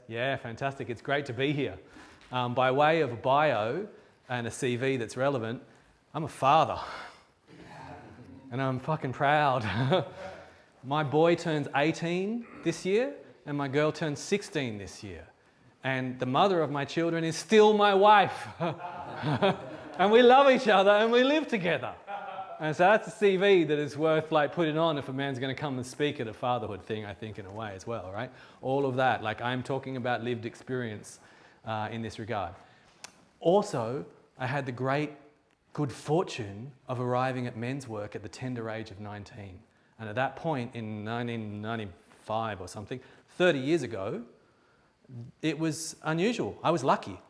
Yeah, fantastic. It's great to be here. By way of a bio and a CV that's relevant, I'm a father. And I'm fucking proud. My boy turns 18 this year, and my girl turns 16 this year. And the mother of my children is still my wife. And we love each other and we live together. And so that's a CV that is worth like putting on if a man's going to come and speak at a fatherhood thing, I think, in a way as well, right? All of that, like I'm talking about lived experience in this regard. Also, I had the great good fortune of arriving at men's work at the tender age of 19. And at that point in 1995 or something, 30 years ago, it was unusual. I was lucky.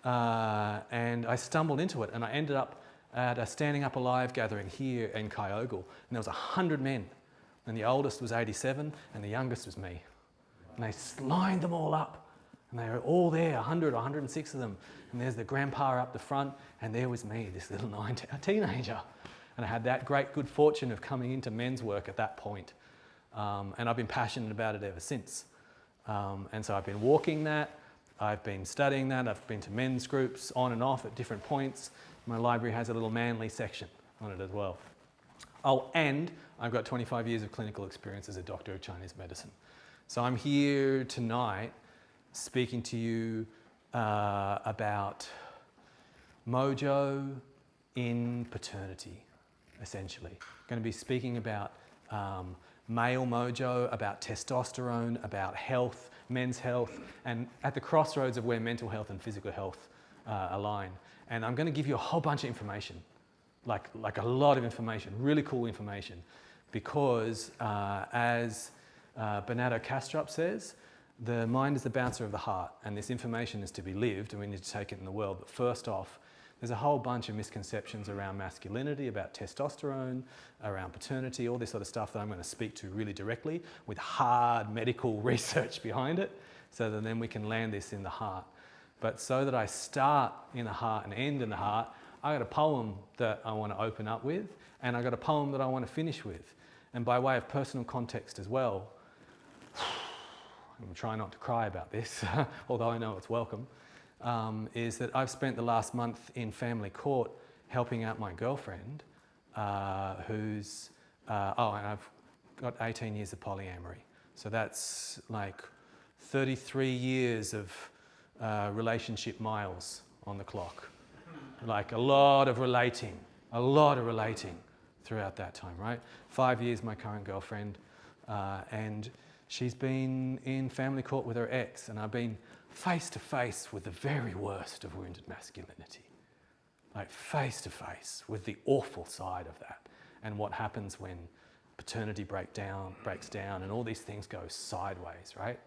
And I stumbled into it and I ended up at a Standing Up Alive gathering here in Kyogle, and there was 100 men, and the oldest was 87 and the youngest was me. And they lined them all up, and they were all there, 100 or 106 of them, and there's the grandpa up the front, and there was me, this little teenager. And I had that great good fortune of coming into men's work at that point. And I've been passionate about it ever since. And so I've been walking that, I've been studying that, I've been to men's groups on and off at different points. My library has a little manly section on it as well. Oh, and I've got 25 years of clinical experience as a doctor of Chinese medicine. So I'm here tonight speaking to you about Mojo in paternity, essentially. I'm going to be speaking about male mojo, about testosterone, about health, men's health, and at the crossroads of where mental health and physical health align. And I'm going to give you a whole bunch of information, like a lot of information, really cool information, because as Bernardo Kastrup says, the mind is the bouncer of the heart, and this information is to be lived, and we need to take it in the world. But first off, there's a whole bunch of misconceptions around masculinity, about testosterone, around paternity, all this sort of stuff that I'm going to speak to really directly with hard medical research behind it, so that then we can land this in the heart. But so that I start in the heart and end in the heart, I got a poem that I want to open up with, and I got a poem that I want to finish with. And by way of personal context as well, I'm trying not to cry about this, although I know it's welcome, is that I've spent the last month in family court helping out my girlfriend, and I've got 18 years of polyamory. So that's like 33 years of relationship miles on the clock. Like a lot of relating throughout that time, right? 5 years my current girlfriend, and she's been in family court with her ex, and I've been face to face with the very worst of wounded masculinity. Like face to face with the awful side of that, and what happens when paternity breaks down, and all these things go sideways, right?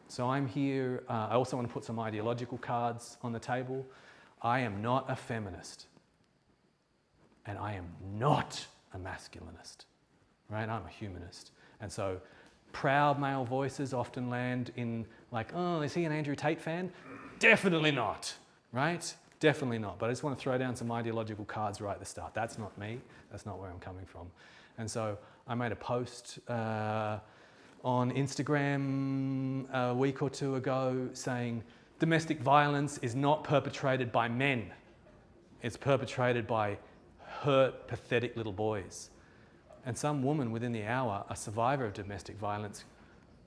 So I'm here, I also want to put some ideological cards on the table. I am not a feminist, and I am not a masculinist, right? I'm a humanist. And so proud male voices often land in like, oh, is he an Andrew Tate fan? Definitely not, right? Definitely not. But I just want to throw down some ideological cards right at the start. That's not me. That's not where I'm coming from. And so I made a post on Instagram a week or two ago saying domestic violence is not perpetrated by men. It's perpetrated by hurt, pathetic little boys. And some woman within the hour, a survivor of domestic violence,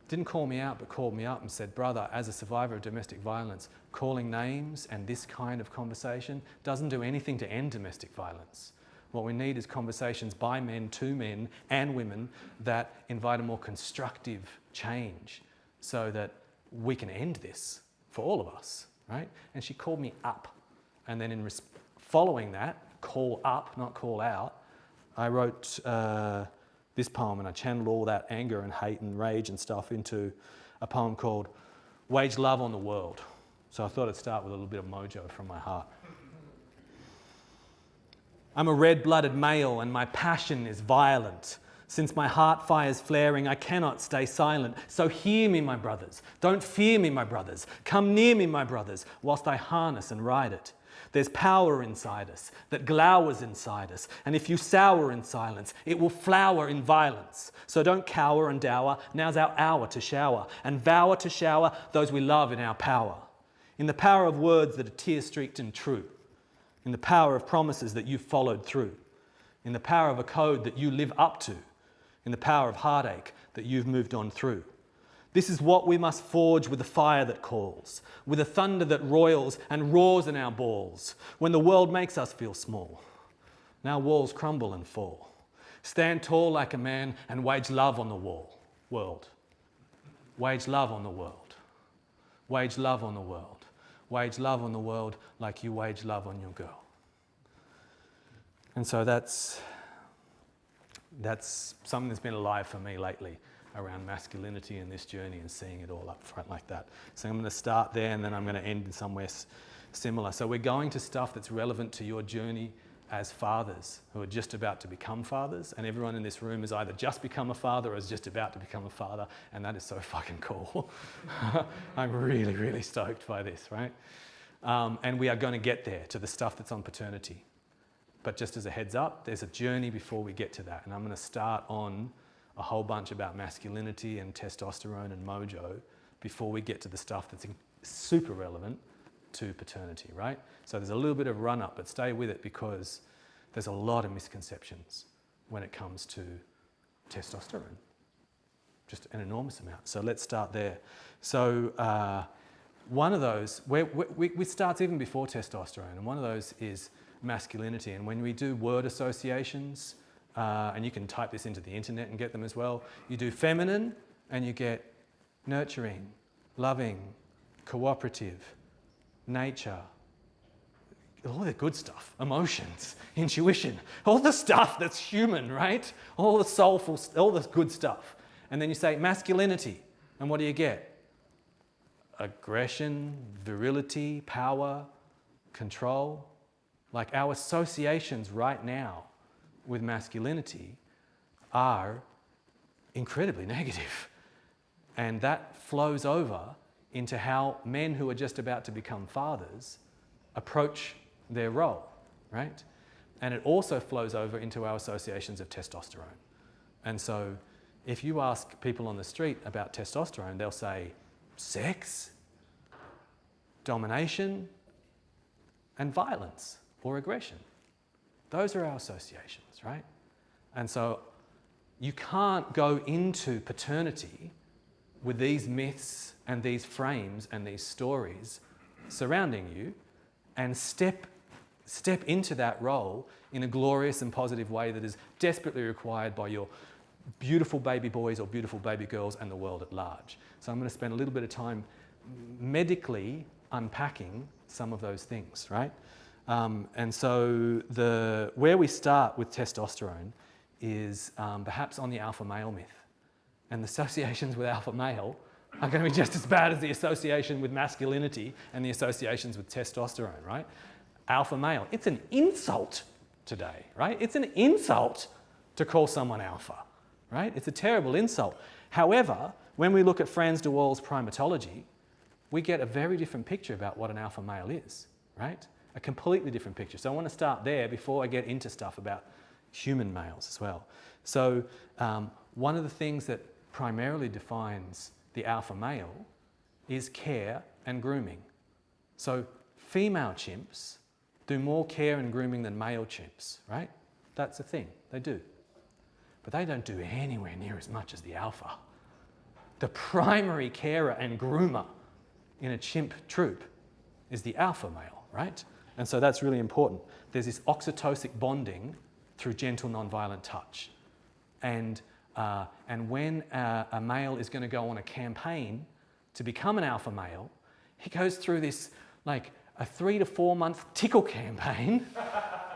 didn't call me out but called me up and said, brother, as a survivor of domestic violence, calling names and this kind of conversation doesn't do anything to end domestic violence. What we need is conversations by men to men and women that invite a more constructive change so that we can end this for all of us, right? And she called me up. And then following that, call up, not call out, I wrote this poem, and I channeled all that anger and hate and rage and stuff into a poem called Wage Love on the World. So I thought I'd start with a little bit of mojo from my heart. I'm a red-blooded male and my passion is violent. Since my heart fire's flaring, I cannot stay silent. So hear me, my brothers. Don't fear me, my brothers. Come near me, my brothers, whilst I harness and ride it. There's power inside us that glowers inside us. And if you sour in silence, it will flower in violence. So don't cower and dower. Now's our hour to shower. And vow to shower those we love in our power. In the power of words that are tear-streaked and true. In the power of promises that you've followed through. In the power of a code that you live up to. In the power of heartache that you've moved on through. This is what we must forge with the fire that calls, with the thunder that roils and roars in our balls, when the world makes us feel small. And our walls crumble and fall. Stand tall like a man and wage love on the world. Wage love on the world. Wage love on the world. Wage love on the world like you wage love on your girl. And so that's something that's been alive for me lately, around masculinity and this journey and seeing it all up front like that. So I'm going to start there and then I'm going to end in somewhere similar. So we're going to stuff that's relevant to your journey as fathers who are just about to become fathers, and everyone in this room has either just become a father or is just about to become a father, and that is so fucking cool. I'm really, really stoked by this, right? And we are going to get there to the stuff that's on paternity. But just as a heads up, there's a journey before we get to that, and I'm going to start on a whole bunch about masculinity and testosterone and mojo before we get to the stuff that's super relevant to paternity, right? So there's a little bit of run up, but stay with it because there's a lot of misconceptions when it comes to testosterone. Just an enormous amount. So let's start there. So one of those, we starts even before testosterone, and one of those is masculinity. And when we do word associations, and you can type this into the internet and get them as well. You do feminine and you get nurturing, loving, cooperative, nature, all the good stuff, emotions, intuition, all the stuff that's human, right? All the soulful, all the good stuff. And then you say masculinity, and what do you get? Aggression, virility, power, control. Like our associations right now with masculinity are incredibly negative. And that flows over into how men who are just about to become fathers approach their role, right? And it also flows over into our associations of testosterone. And so if you ask people on the street about testosterone, they'll say sex, domination, and violence or aggression. Those are our associations, right? And so you can't go into paternity with these myths and these frames and these stories surrounding you and step into that role in a glorious and positive way that is desperately required by your beautiful baby boys or beautiful baby girls and the world at large. So I'm going to spend a little bit of time medically unpacking some of those things, right? And so where we start with testosterone is perhaps on the alpha male myth. And the associations with alpha male are going to be just as bad as the association with masculinity and the associations with testosterone, right? Alpha male, it's an insult today, right? It's an insult to call someone alpha, right? It's a terrible insult. However, when we look at Franz de Waal's primatology, we get a very different picture about what an alpha male is, right? A completely different picture. So I want to start there before I get into stuff about human males as well. So one of the things that primarily defines the alpha male is care and grooming. So female chimps do more care and grooming than male chimps, right? That's a thing, they do. But they don't do anywhere near as much as the alpha. The primary carer and groomer in a chimp troop is the alpha male, right? And so that's really important. There's this oxytocic bonding through gentle, non-violent touch. And when a male is going to go on a campaign to become an alpha male, he goes through this, like, a 3 to 4 month tickle campaign.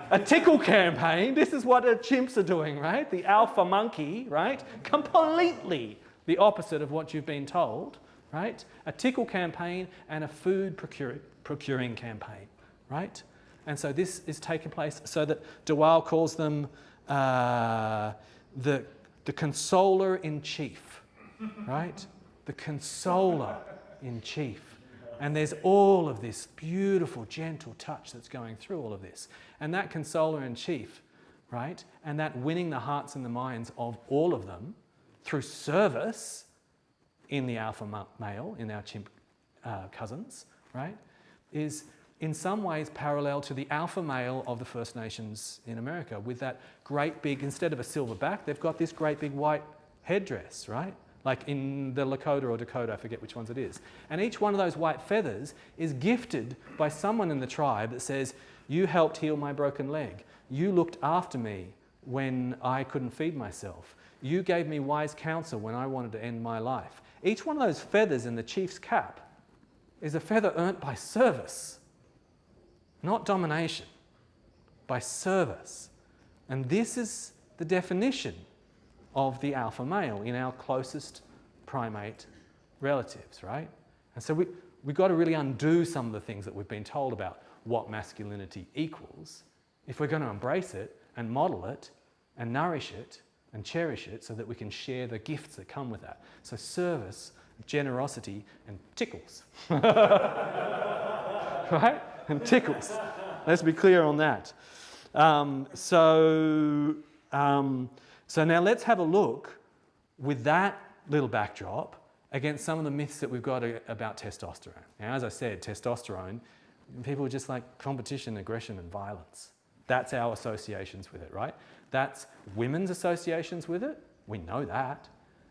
A tickle campaign. This is what chimps are doing, right? The alpha monkey, right? Completely the opposite of what you've been told, right? A tickle campaign and a food procuring campaign. Right? And so this is taking place so that de Waal calls them the consoler in chief, right? The consoler in chief. And there's all of this beautiful, gentle touch that's going through all of this. And that consoler in chief, right? And that winning the hearts and the minds of all of them through service in the alpha male, in our chimp cousins, right? Is in some ways parallel to the alpha male of the First Nations in America, with that great big, instead of a silver back, they've got this great big white headdress, right? Like in the Lakota or Dakota, I forget which ones it is. And each one of those white feathers is gifted by someone in the tribe that says, you helped heal my broken leg. You looked after me when I couldn't feed myself. You gave me wise counsel when I wanted to end my life. Each one of those feathers in the chief's cap is a feather earned by service, not domination, by service. And this is the definition of the alpha male in our closest primate relatives, right? And so we've got to really undo some of the things that we've been told about what masculinity equals if we're going to embrace it and model it and nourish it and cherish it so that we can share the gifts that come with that. So service, generosity, and tickles. Right? And tickles. Let's be clear on that. So now let's have a look with that little backdrop against some of the myths that we've got about testosterone. Now, as I said, testosterone, people are just like competition, aggression, and violence. That's our associations with it, right? That's women's associations with it. We know that.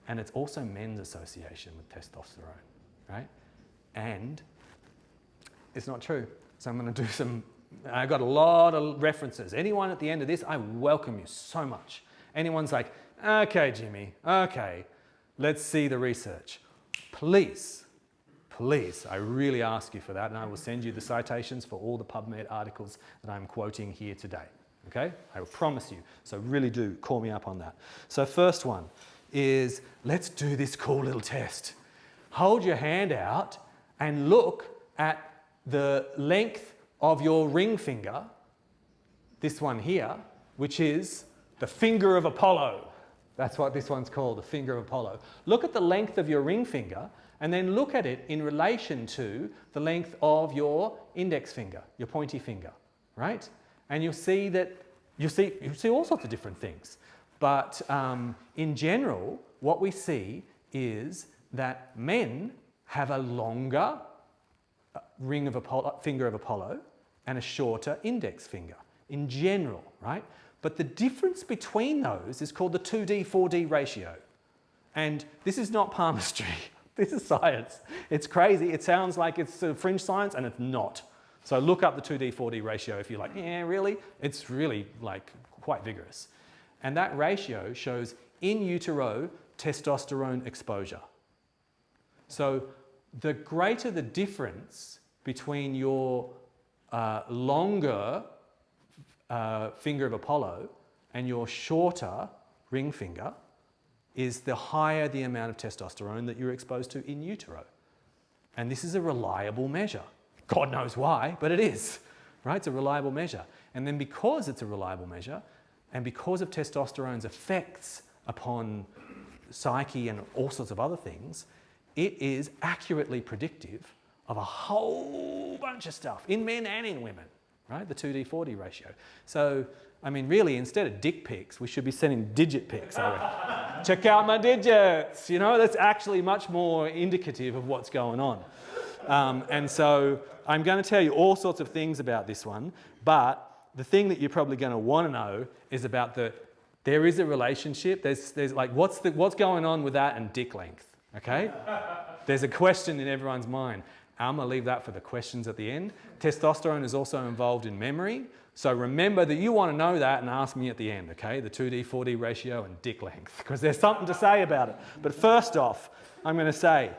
And it's also men's association with testosterone, right? And it's not true. So I'm going to do some, I've got a lot of references. Anyone at the end of this, I welcome you so much. Anyone's like, okay, Jimmy, okay, let's see the research. Please, I really ask you for that, and I will send you the citations for all the PubMed articles that I'm quoting here today, okay? I will promise you. So really do call me up on that. So first one is, let's do this cool little test. Hold your hand out and look at the length of your ring finger, this one here, which is the finger of Apollo. That's what this one's called, the finger of Apollo. Look at the length of your ring finger and then look at it in relation to the length of your index finger, your pointy finger, right? And you'll see that, you'll see all sorts of different things. But in general, what we see is that men have a longer ring of Apollo, finger of Apollo, and a shorter index finger, in general, right? But the difference between those is called the 2D, 4D ratio. And this is not palmistry. This is science. It's crazy. It sounds like it's fringe science, and it's not. So look up the 2D, 4D ratio if you're like, yeah, really? It's really like quite vigorous. And that ratio shows in utero testosterone exposure. So the greater the difference between your longer finger of Apollo and your shorter ring finger is the higher the amount of testosterone that you're exposed to in utero. And this is a reliable measure. God knows why, but it is, right? It's a reliable measure. And then because it's a reliable measure, and because of testosterone's effects upon psyche and all sorts of other things, it is accurately predictive of a whole bunch of stuff in men and in women, right? The 2D, 4D ratio. So, I mean, really, instead of dick pics, we should be sending digit pics. Check out my digits. You know, that's actually much more indicative of what's going on. And so I'm going to tell you all sorts of things about this one, but the thing that you're probably going to want to know is about there is a relationship. There's like, what's going on with that and dick length, okay? There's a question in everyone's mind. I'm going to leave that for the questions at the end. Testosterone is also involved in memory. So remember that you want to know that and ask me at the end, okay? The 2D, 4D ratio and dick length, because there's something to say about it. But first off, I'm going to say,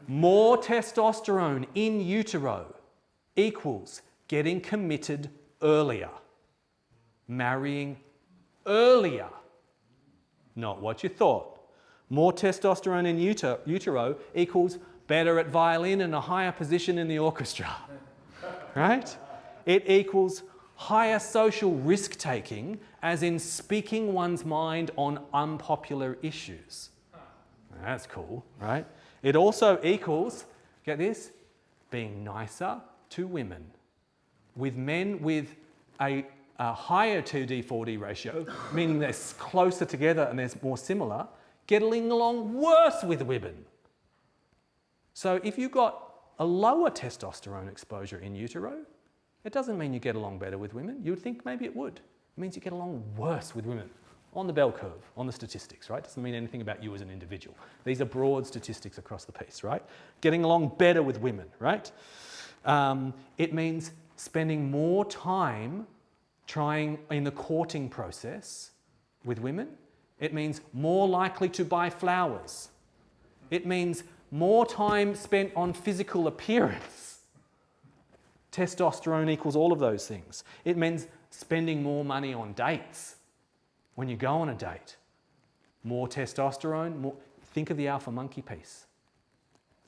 more testosterone in utero equals getting committed earlier, marrying earlier, not what you thought. More testosterone in utero equals better at violin and a higher position in the orchestra, right? It equals higher social risk-taking, as in speaking one's mind on unpopular issues. That's cool, right? It also equals, get this, being nicer to women. With men with a higher 2D/4D ratio, meaning they're closer together and they're more similar, getting along worse with women. So if you've got a lower testosterone exposure in utero, it doesn't mean you get along better with women. You would think maybe it would. It means you get along worse with women on the bell curve, on the statistics, right? Doesn't mean anything about you as an individual. These are broad statistics across the piece, right? Getting along better with women, right? It means spending more time trying in the courting process with women. It means more likely to buy flowers. It means more time spent on physical appearance. Testosterone equals all of those things. It means spending more money on dates. When you go on a date, more testosterone, more. Think of the alpha monkey piece.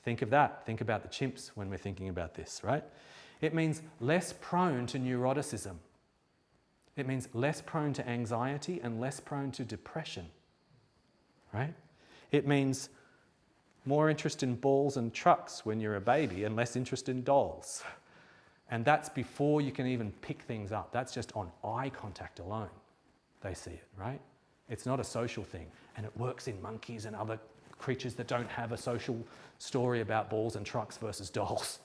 Think of that. Think about the chimps when we're thinking about this, right? It means less prone to neuroticism. It means less prone to anxiety and less prone to depression, right? It means more interest in balls and trucks when you're a baby and less interest in dolls. And that's before you can even pick things up. That's just on eye contact alone. They see it, right? It's not a social thing. And it works in monkeys and other creatures that don't have a social story about balls and trucks versus dolls.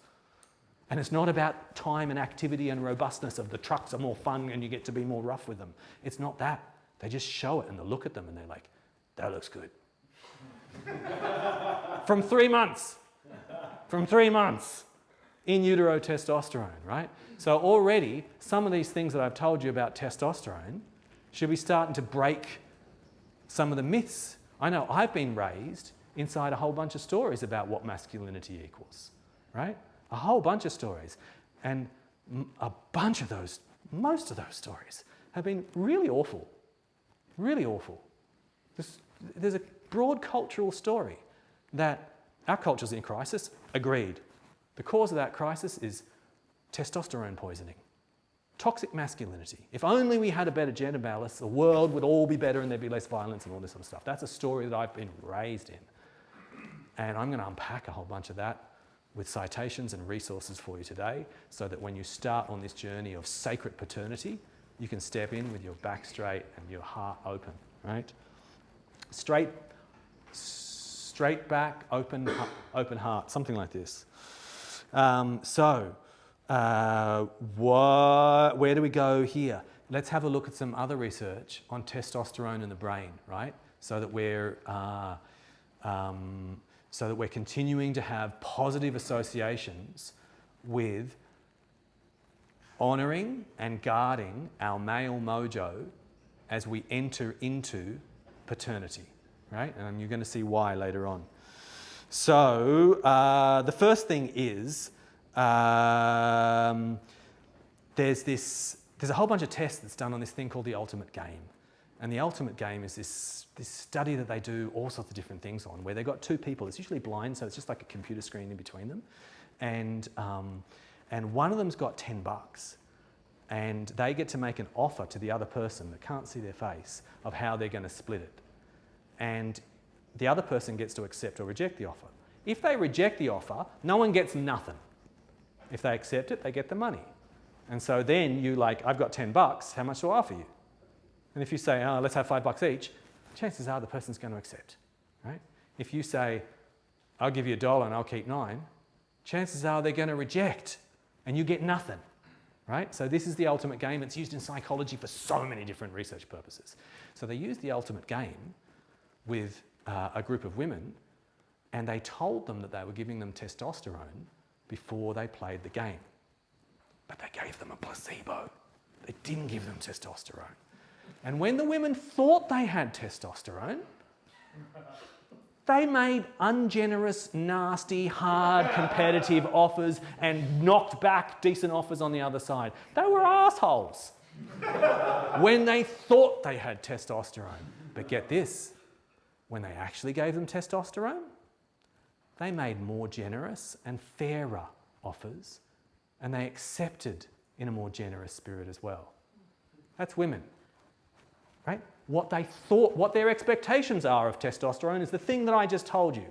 And it's not about time and activity and robustness of the trucks are more fun and you get to be more rough with them. It's not that. They just show it and they look at them and they're like, that looks good. From 3 months. From 3 months. In utero testosterone, right? So already, some of these things that I've told you about testosterone should be starting to break some of the myths. I know I've been raised inside a whole bunch of stories about what masculinity equals, right? A whole bunch of stories. And a bunch of those, most of those stories have been really awful. Really awful. There's a broad cultural story that our culture's in crisis. Agreed. The cause of that crisis is testosterone poisoning. Toxic masculinity. If only we had a better gender balance, the world would all be better and there'd be less violence and all this sort of stuff. That's a story that I've been raised in. And I'm going to unpack a whole bunch of that with citations and resources for you today so that when you start on this journey of sacred paternity, you can step in with your back straight and your heart open, right? Straight back, open heart, something like this. Where do we go here? Let's have a look at some other research on testosterone in the brain, right? So that we're continuing to have positive associations with honouring and guarding our male mojo as we enter into paternity, right? And you're going to see why later on. So the first thing is there's a whole bunch of tests that's done on this thing called the ultimate game. And the ultimate game is this study that they do all sorts of different things on, where they've got two people. It's usually blind, so it's just like a computer screen in between them. And one of them's got $10. And they get to make an offer to the other person that can't see their face of how they're going to split it. And the other person gets to accept or reject the offer. If they reject the offer, no one gets nothing. If they accept it, they get the money. And so then you like, I've got $10, how much do I offer you? And if you say, oh, let's have $5 each, chances are the person's going to accept, right? If you say, I'll give you $1 and I'll keep 9, chances are they're going to reject and you get nothing, right? So this is the ultimate game. It's used in psychology for so many different research purposes. So they used the ultimate game with a group of women, and they told them that they were giving them testosterone before they played the game. But they gave them a placebo. They didn't give them testosterone. And when the women thought they had testosterone, they made ungenerous, nasty, hard, competitive offers and knocked back decent offers on the other side. They were assholes when they thought they had testosterone. But get this, when they actually gave them testosterone, they made more generous and fairer offers, and they accepted in a more generous spirit as well. That's women, right? What they thought, what their expectations are of testosterone is the thing that I just told you,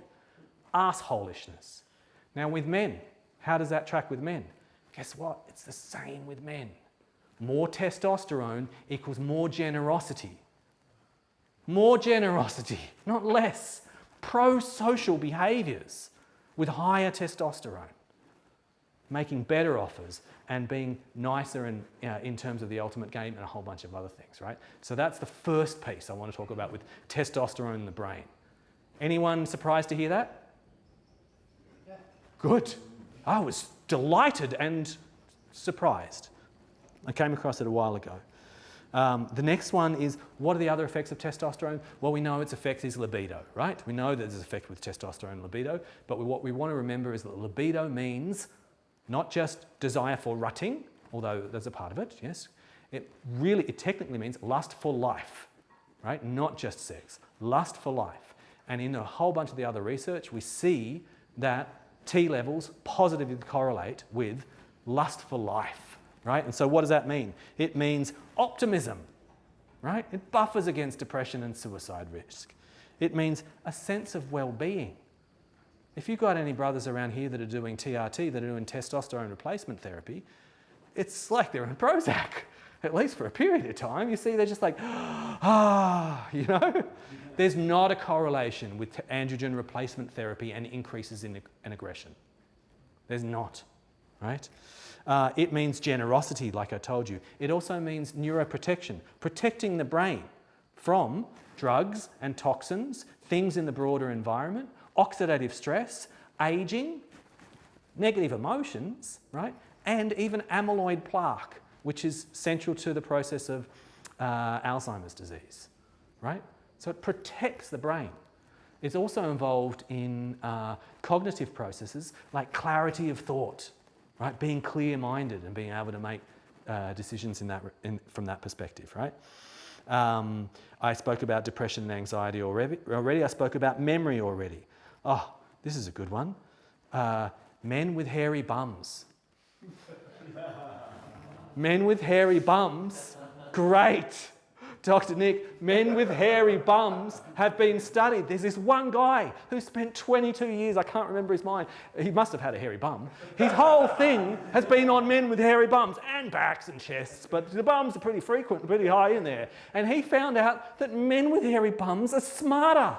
assholishness. Now with men, How does that track with men? Guess what? It's the same with men. More testosterone equals more generosity. More generosity, not less. Pro-social behaviours with higher testosterone. Making better offers and being nicer in terms of the ultimate game and a whole bunch of other things, right? So that's the first piece I want to talk about with testosterone in the brain. Anyone surprised to hear that? Yeah. Good. I was delighted and surprised. I came across it a while ago. The next one is, what are the other effects of testosterone? Well, we know its effect is libido, right? We know that there's an effect with testosterone and libido, but what we want to remember is that libido means not just desire for rutting, although there's a part of it, yes. It technically means lust for life, right? Not just sex, lust for life. And in a whole bunch of the other research, we see that T levels positively correlate with lust for life, right? And so what does that mean? It means optimism, right? It buffers against depression and suicide risk. It means a sense of well-being. If you've got any brothers around here that are doing TRT, that are doing testosterone replacement therapy, it's like they're on Prozac, at least for a period of time. You see, they're just like, you know? There's not a correlation with androgen replacement therapy and increases in aggression. There's not, right? It means generosity, like I told you. It also means neuroprotection, protecting the brain from drugs and toxins, things in the broader environment, oxidative stress, aging, negative emotions, right? And even amyloid plaque, which is central to the process of Alzheimer's disease, right? So it protects the brain. It's also involved in cognitive processes like clarity of thought, right? Being clear-minded and being able to make decisions from that perspective, right? I spoke about depression and anxiety already. I spoke about memory already. Oh, this is a good one. Men with hairy bums. Men with hairy bums, great. Dr. Nick, men with hairy bums have been studied. There's this one guy who spent 22 years, I can't remember his mind, he must have had a hairy bum. His whole thing has been on men with hairy bums and backs and chests, but the bums are pretty frequent, pretty high in there. And he found out that men with hairy bums are smarter.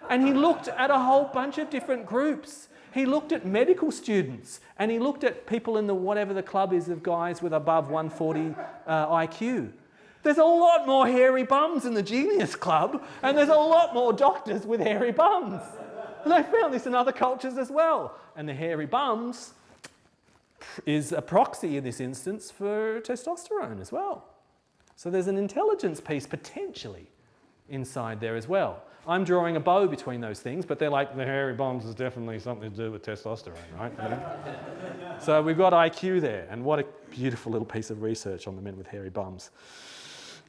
And he looked at a whole bunch of different groups. He looked at medical students and he looked at people in the whatever the club is of guys with above 140 IQ. There's a lot more hairy bums in the Genius Club and there's a lot more doctors with hairy bums. And I found this in other cultures as well. And the hairy bums is a proxy in this instance for testosterone as well. So there's an intelligence piece potentially inside there as well. I'm drawing a bow between those things, but they're like, the hairy bums is definitely something to do with testosterone, right? You know? So we've got IQ there, and what a beautiful little piece of research on the men with hairy bums.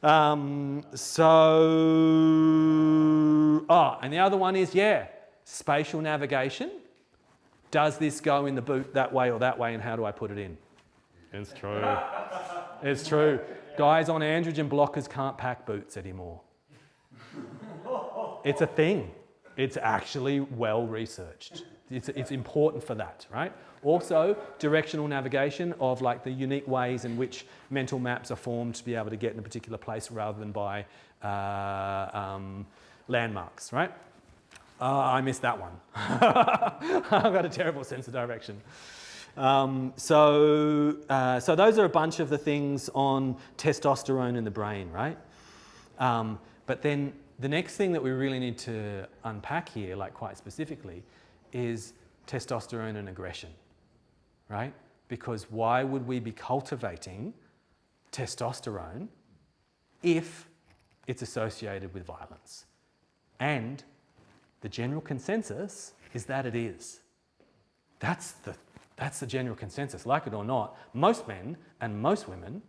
And the other one is, spatial navigation. Does this go in the boot that way or that way, and how do I put it in? It's true. It's true. Guys on androgen blockers can't pack boots anymore. It's a thing. It's actually well researched. It's important for that, right? Also, directional navigation of like the unique ways in which mental maps are formed to be able to get in a particular place rather than by landmarks, right? I missed that one. I've got a terrible sense of direction. So those are a bunch of the things on testosterone in the brain, right? But then the next thing that we really need to unpack here, like quite specifically, is testosterone and aggression, right? Because why would we be cultivating testosterone if it's associated with violence? And the general consensus is that it is. That's the general consensus. Like it or not, most men and most women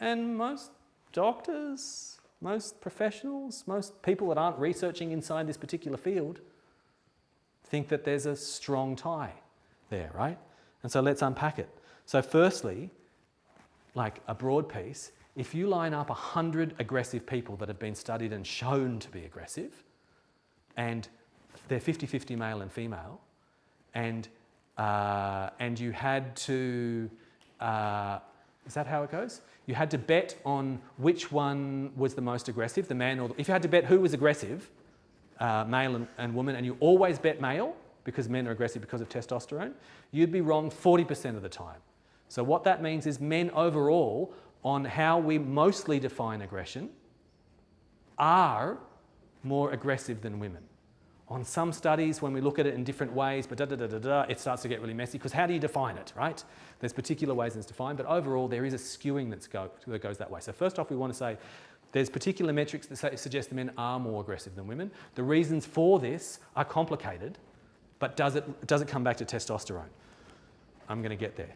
and most doctors, most professionals, most people that aren't researching inside this particular field think that there's a strong tie there, right? And so let's unpack it. So firstly, like a broad piece, if you line up 100 aggressive people that have been studied and shown to be aggressive, and they're 50-50 male and female, and and you had to, is that how it goes? You had to bet on which one was the most aggressive, the man or if you had to bet who was aggressive, male and woman, and you always bet male because men are aggressive because of testosterone, you'd be wrong 40% of the time. So what that means is men overall, on how we mostly define aggression, are more aggressive than women. On some studies, when we look at it in different ways, but it starts to get really messy because how do you define it, right? There's particular ways it's defined, but overall there is a skewing that goes that way. So first off, we want to say there's particular metrics that suggest that men are more aggressive than women. The reasons for this are complicated, but does it come back to testosterone? I'm going to get there.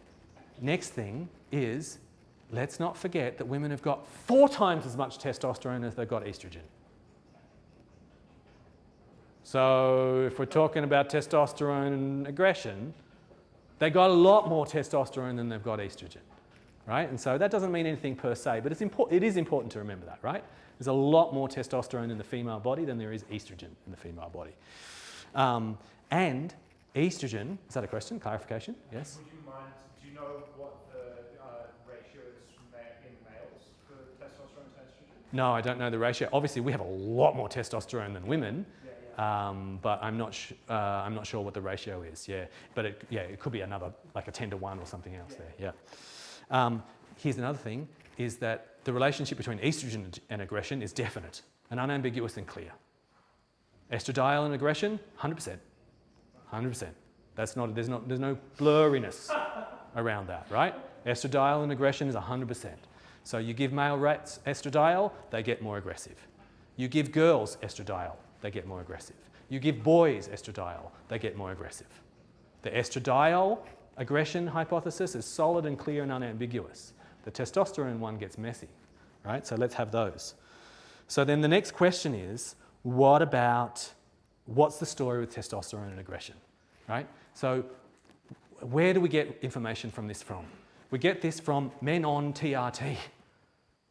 Next thing is, let's not forget that women have got 4 times as much testosterone as they've got estrogen. So if we're talking about testosterone and aggression, they got a lot more testosterone than they've got estrogen, right? And so that doesn't mean anything per se, but it is important to remember that, right? There's a lot more testosterone in the female body than there is estrogen in the female body. And estrogen, is that a question? Clarification? Yes? Would you mind, do you know what the ratio is in males for testosterone to estrogen? No, I don't know the ratio. Obviously, we have a lot more testosterone than women. But I'm not sure what the ratio is. Yeah, but it could be another like a 10-to-1 or something else there. Yeah. Here's another thing: is that the relationship between estrogen and aggression is definite and unambiguous and clear. Estradiol and aggression, 100%, 100%. That's not. There's no blurriness around that, right? Estradiol and aggression is 100%. So you give male rats estradiol, they get more aggressive. You give girls estradiol, they get more aggressive. You give boys estradiol, they get more aggressive. The estradiol aggression hypothesis is solid and clear and unambiguous. The testosterone one gets messy, right? So let's have those. So then the next question is, what's the story with testosterone and aggression, right? So where do we get information from this from? We get this from men on TRT,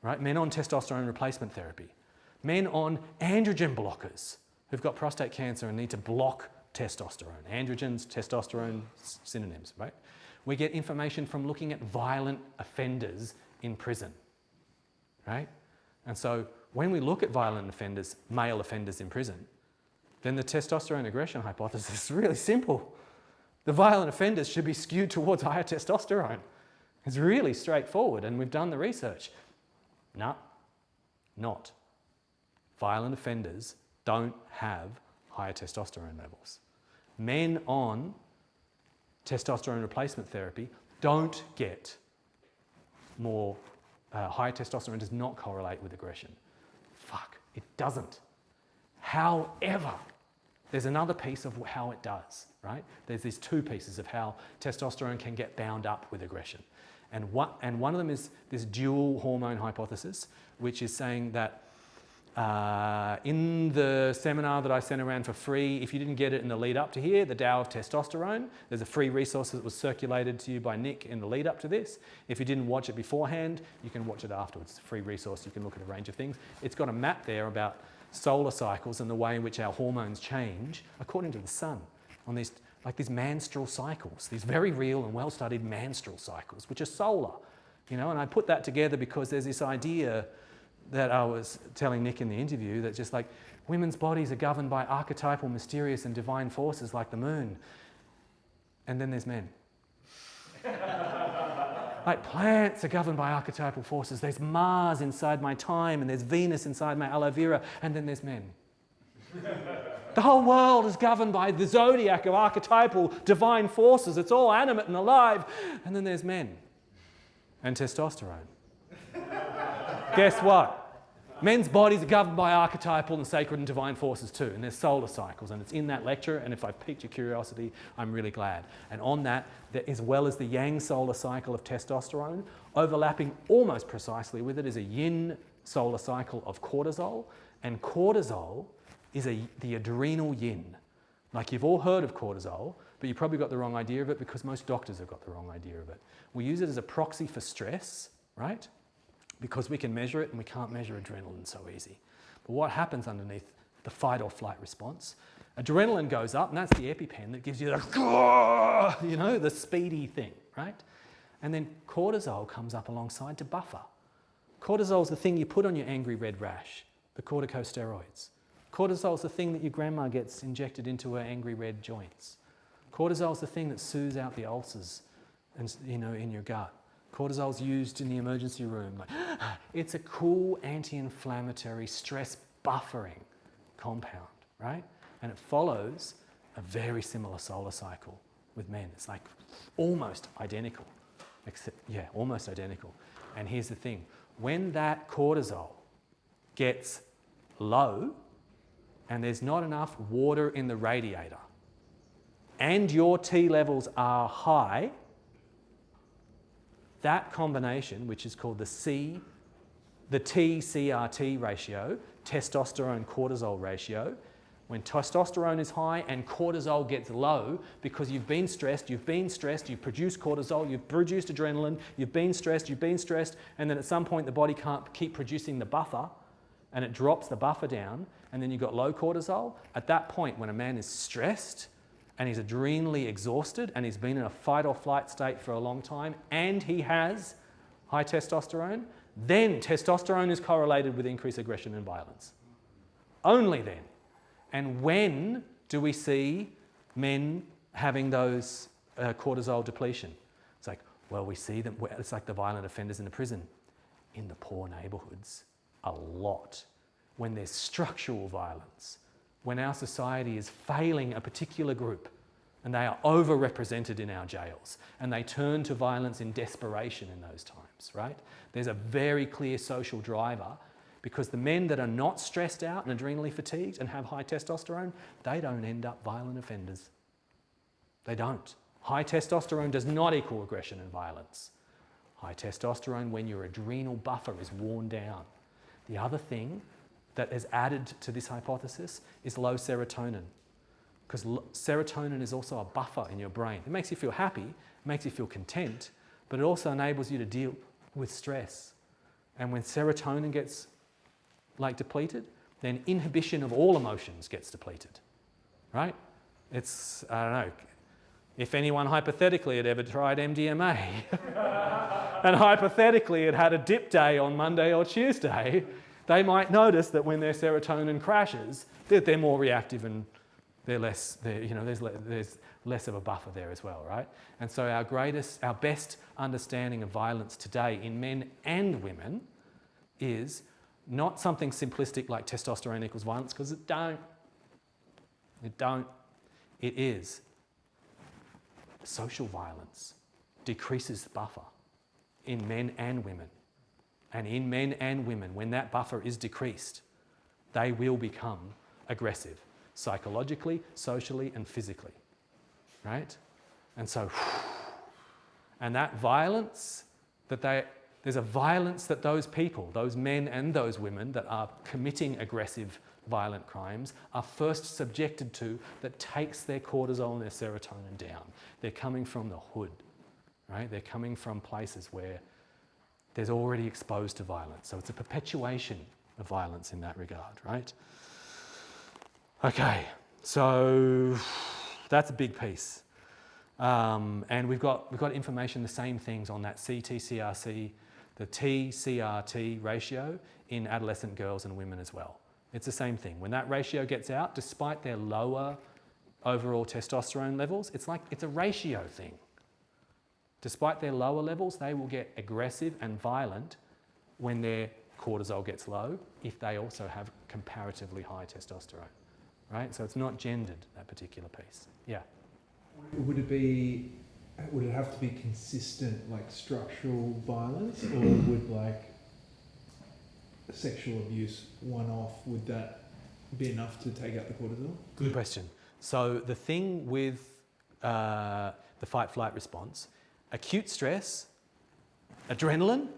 right? Men on testosterone replacement therapy. Men on androgen blockers who've got prostate cancer and need to block testosterone. Androgens, testosterone, synonyms, right? We get information from looking at violent offenders in prison, right? And so when we look at violent offenders, male offenders in prison, then the testosterone aggression hypothesis is really simple. The violent offenders should be skewed towards higher testosterone. It's really straightforward, and we've done the research. No, not. Violent offenders don't have higher testosterone levels. Men on testosterone replacement therapy don't get more, higher testosterone does not correlate with aggression. Fuck, it doesn't. However, there's another piece of how it does, right? There's these 2 pieces of how testosterone can get bound up with aggression. And one of them is this dual hormone hypothesis, which is saying that in the seminar that I sent around for free, if you didn't get it in the lead up to here, the Tao of Testosterone, there's a free resource that was circulated to you by Nick in the lead up to this. If you didn't watch it beforehand, you can watch it afterwards. It's a free resource, you can look at a range of things. It's got a map there about solar cycles and the way in which our hormones change according to the sun on these menstrual cycles, these very real and well-studied menstrual cycles, which are solar, you know, and I put that together because there's this idea that I was telling Nick in the interview that just like women's bodies are governed by archetypal, mysterious and divine forces like the moon. And then there's men. Like plants are governed by archetypal forces. There's Mars inside my thyme and there's Venus inside my aloe vera, and then there's men. The whole world is governed by the zodiac of archetypal divine forces. It's all animate and alive. And then there's men and testosterone. Guess what? Men's bodies are governed by archetypal and sacred and divine forces too, and there's solar cycles, and it's in that lecture, and if I've piqued your curiosity, I'm really glad. And on that, as well as the yang solar cycle of testosterone, overlapping almost precisely with it is a yin solar cycle of cortisol, and cortisol is the adrenal yin. Like you've all heard of cortisol, but you probably got the wrong idea of it because most doctors have got the wrong idea of it. We use it as a proxy for stress, right? Because we can measure it and we can't measure adrenaline so easy. But what happens underneath the fight or flight response? Adrenaline goes up, and that's the EpiPen that gives you the, you know, the speedy thing, right? And then cortisol comes up alongside to buffer. Cortisol is the thing you put on your angry red rash, the corticosteroids. Cortisol is the thing that your grandma gets injected into her angry red joints. Cortisol is the thing that soothes out the ulcers, and, you know, in your gut. Cortisol is used in the emergency room. Like, it's a cool anti-inflammatory stress buffering compound, right? And it follows a very similar solar cycle with men. It's like almost identical, except, yeah, almost identical. And here's the thing, when that cortisol gets low and there's not enough water in the radiator and your T levels are high, that combination, which is called the T-CRT ratio, testosterone-cortisol ratio, when testosterone is high and cortisol gets low because you've been stressed, you've produced cortisol, you've produced adrenaline, you've been stressed, and then at some point the body can't keep producing the buffer and it drops the buffer down, and then you've got low cortisol. At that point, when a man is stressed and he's adrenally exhausted and he's been in a fight or flight state for a long time and he has high testosterone, then testosterone is correlated with increased aggression and violence. Only then. And when do we see men having those cortisol depletion? It's like, well, we see them, it's like the violent offenders in the prison. In the poor neighbourhoods, a lot. When there's structural violence, when our society is failing a particular group and they are overrepresented in our jails and they turn to violence in desperation in those times, right? There's a very clear social driver. Because the men that are not stressed out and adrenally fatigued and have high testosterone, they don't end up violent offenders. They don't. High testosterone does not equal aggression and violence. High testosterone when your adrenal buffer is worn down. The other thing that is added to this hypothesis is low serotonin. Because serotonin is also a buffer in your brain. It makes you feel happy, it makes you feel content, but it also enables you to deal with stress. And when serotonin gets depleted, then inhibition of all emotions gets depleted, right? It's, I don't know, if anyone hypothetically had ever tried MDMA and hypothetically had had a dip day on Monday or Tuesday, they might notice that when their serotonin crashes, that they're more reactive and there's less of a buffer there as well, right? And so our best understanding of violence today in men and women is not something simplistic like testosterone equals violence, because it don't. It is. Social violence decreases the buffer in men and women. And in men and women, when that buffer is decreased, they will become aggressive, psychologically, socially, and physically, right? And so, and that violence there's a violence that those people, those men and those women that are committing aggressive, violent crimes are first subjected to that takes their cortisol and their serotonin down. They're coming from the hood, right? They're coming from places where there's already exposed to violence. So it's a perpetuation of violence in that regard, right? Okay, so that's a big piece. And we've got information, the same things on that CTCRC, the T-CRT ratio in adolescent girls and women as well. It's the same thing. When that ratio gets out, despite their lower overall testosterone levels, it's a ratio thing. Despite their lower levels, they will get aggressive and violent when their cortisol gets low, if they also have comparatively high testosterone, right? So it's not gendered, that particular piece. Yeah. Would it have to be consistent, like structural violence, or would sexual abuse one-off, would that be enough to take out the cortisol? Good question. So the thing with the fight-flight response, acute stress, adrenaline,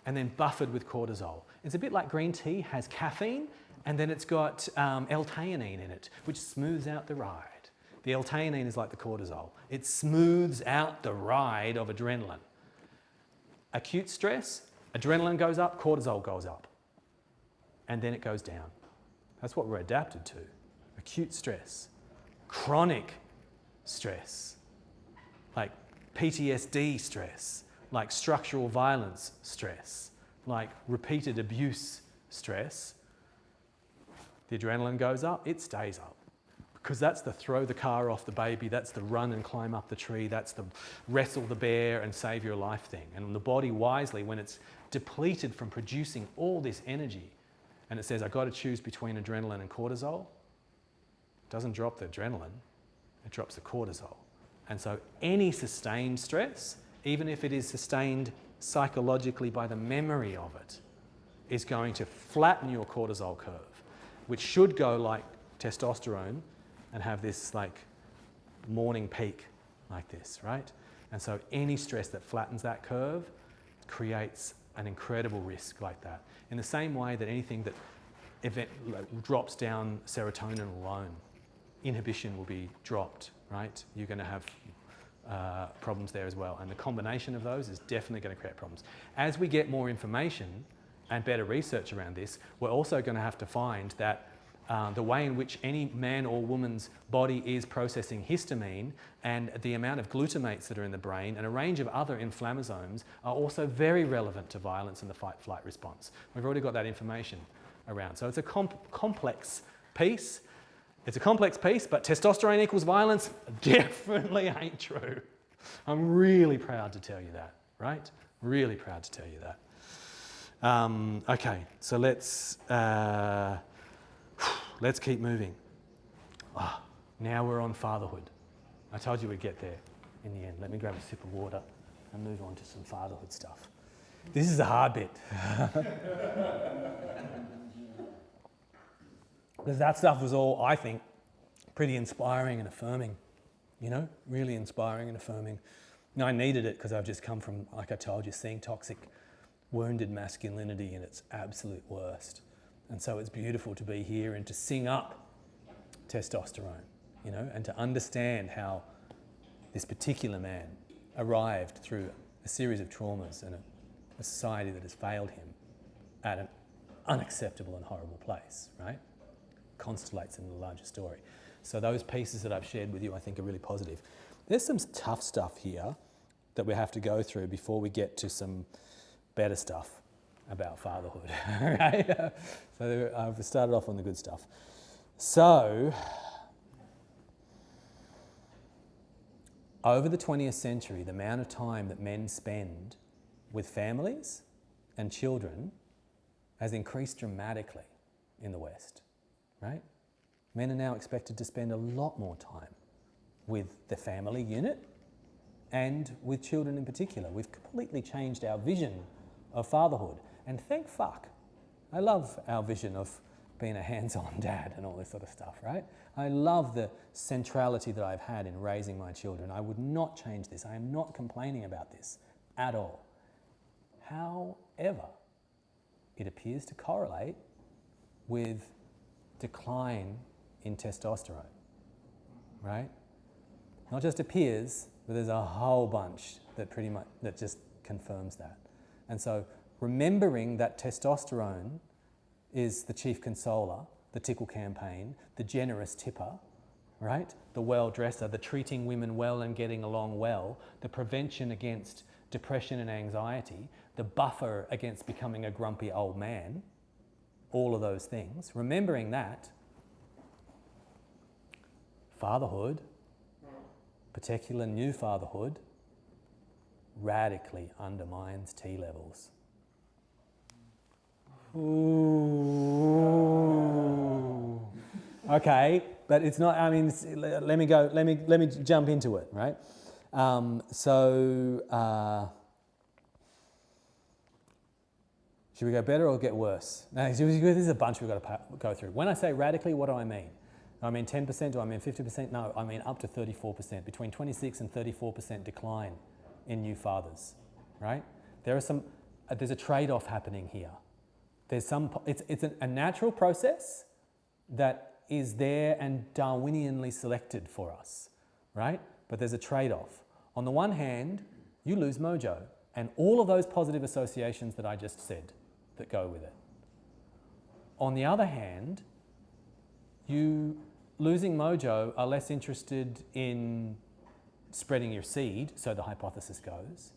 and then buffered with cortisol. It's a bit like green tea has caffeine, and then it's got L-theanine in it, which smooths out the ride. The L-theanine is like the cortisol. It smooths out the ride of adrenaline. Acute stress, adrenaline goes up, cortisol goes up. And then it goes down. That's what we're adapted to, acute stress, chronic stress, like PTSD stress, like structural violence stress, like repeated abuse stress, the adrenaline goes up, it stays up. Because that's the throw the car off the baby, that's the run and climb up the tree, that's the wrestle the bear and save your life thing. And the body wisely, when it's depleted from producing all this energy, and it says, I've got to choose between adrenaline and cortisol, it doesn't drop the adrenaline, it drops the cortisol. And so any sustained stress, even if it is sustained psychologically by the memory of it, is going to flatten your cortisol curve, which should go like testosterone and have this like morning peak like this, right? And so any stress that flattens that curve creates an incredible risk like that. In the same way that anything that drops down serotonin alone, inhibition will be dropped, right? You're going to have problems there as well. And the combination of those is definitely going to create problems. As we get more information and better research around this, we're also going to have to find that the way in which any man or woman's body is processing histamine and the amount of glutamates that are in the brain and a range of other inflammasomes are also very relevant to violence and the fight-flight response. We've already got that information around. So it's a complex piece. It's a complex piece, but testosterone equals violence definitely ain't true. I'm really proud to tell you that, right? Really proud to tell you that. Okay, so let's keep moving. Now we're on fatherhood. I told you we'd get there in the end. Let me grab a sip of water and move on to some fatherhood stuff. This is the hard bit. Because that stuff was all, I think, pretty inspiring and affirming. You know, really inspiring and affirming. And I needed it because I've just come from, like I told you, seeing toxic, wounded masculinity in its absolute worst. And so it's beautiful to be here and to sing up testosterone, you know, and to understand how this particular man arrived through a series of traumas and a society that has failed him at an unacceptable and horrible place, right? Constellates in the larger story. So those pieces that I've shared with you, I think, are really positive. There's some tough stuff here that we have to go through before we get to some better stuff about fatherhood, right? So I've started off on the good stuff. So, over the 20th century, the amount of time that men spend with families and children has increased dramatically in the West, right? Men are now expected to spend a lot more time with the family unit and with children in particular. We've completely changed our vision of fatherhood. And thank fuck. I love our vision of being a hands-on dad and all this sort of stuff, right? I love the centrality that I've had in raising my children. I would not change this. I am not complaining about this at all. However, it appears to correlate with decline in testosterone, right? Not just appears, but there's a whole bunch that pretty much, that just confirms that. And so remembering that testosterone is the chief consoler, the tickle campaign, the generous tipper, right? The well dresser, the treating women well and getting along well, the prevention against depression and anxiety, the buffer against becoming a grumpy old man, all of those things. Remembering that, fatherhood, particular new fatherhood, radically undermines T levels. Ooh. Okay, but it's not, I mean, let me jump into it, right? Should we go better or get worse? No, this is a bunch we've got to go through. When I say radically, what do I mean? Do I mean 10%? Do I mean 50%? No, I mean up to 34%, between 26 and 34% decline in new fathers, right? There's a trade-off happening here. It's a natural process that is there and Darwinianly selected for us, right? But there's a trade-off. On the one hand, you lose mojo and all of those positive associations that I just said that go with it. On the other hand, you losing mojo are less interested in spreading your seed, so the hypothesis goes,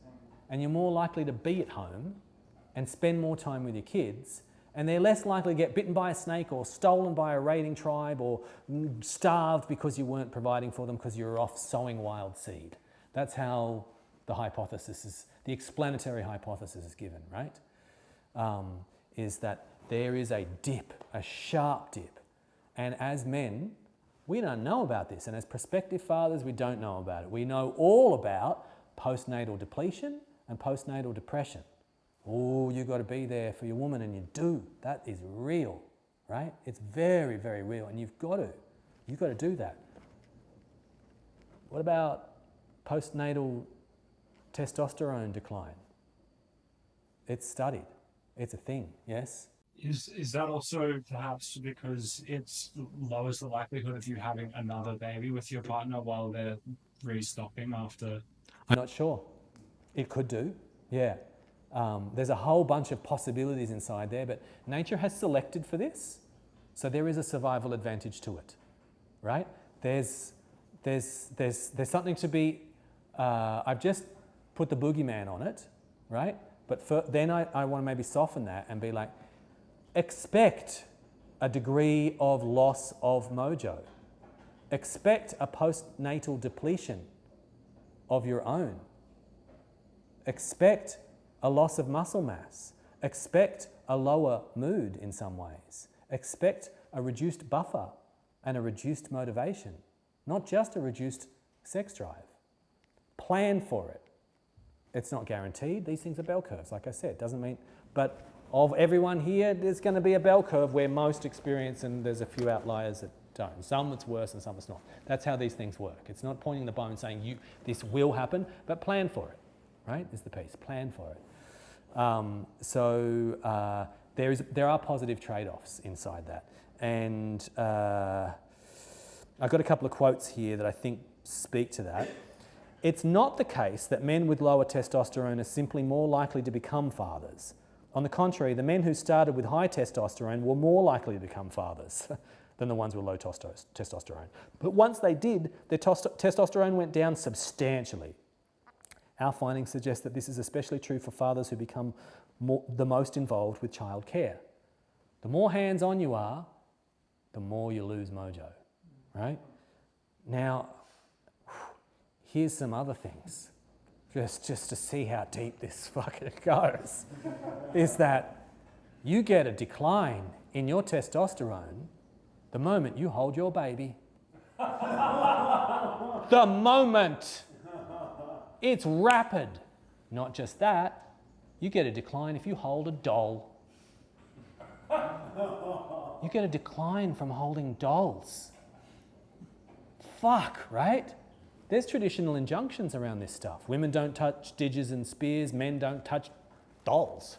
and you're more likely to be at home and spend more time with your kids, and they're less likely to get bitten by a snake or stolen by a raiding tribe or starved because you weren't providing for them because you were off sowing wild seed. That's how the hypothesis is, the explanatory hypothesis is given, right? Is that there is a dip, a sharp dip. And as men, we don't know about this. And as prospective fathers, we don't know about it. We know all about postnatal depletion and postnatal depression. Oh, you've got to be there for your woman, and you do. That is real, right? It's very, very real, and you've got to do that. What about postnatal testosterone decline? It's studied. It's a thing, yes? Is that also perhaps because it lowers the likelihood of you having another baby with your partner while they're restocking after? I'm not sure. It could do, yeah. There's a whole bunch of possibilities inside there, but nature has selected for this, so there is a survival advantage to it, right? There's something to be. I've just put the boogeyman on it, right? But then I want to maybe soften that and be like, expect a degree of loss of mojo. Expect a postnatal depletion of your own. Expect a loss of muscle mass. Expect a lower mood in some ways. Expect a reduced buffer and a reduced motivation, not just a reduced sex drive. Plan for it. It's not guaranteed. These things are bell curves, like I said. Doesn't mean, but of everyone here, there's going to be a bell curve where most experience, and there's a few outliers that don't. Some it's worse and some it's not. That's how these things work. It's not pointing the bone saying this will happen, but plan for it, right? Is the piece. Plan for it. There are positive trade-offs inside that. And I've got a couple of quotes here that I think speak to that. It's not the case that men with lower testosterone are simply more likely to become fathers. On the contrary, the men who started with high testosterone were more likely to become fathers than the ones with low testosterone. But once they did, their testosterone went down substantially. Our findings suggest that this is especially true for fathers who become the most involved with child care. The more hands-on you are, the more you lose mojo, right? Now, here's some other things, just to see how deep this fucking goes, is that you get a decline in your testosterone the moment you hold your baby. The moment. It's rapid. Not just that, you get a decline if you hold a doll. You get a decline from holding dolls. Fuck, right? There's traditional injunctions around this stuff. Women don't touch didgers and spears, men don't touch dolls,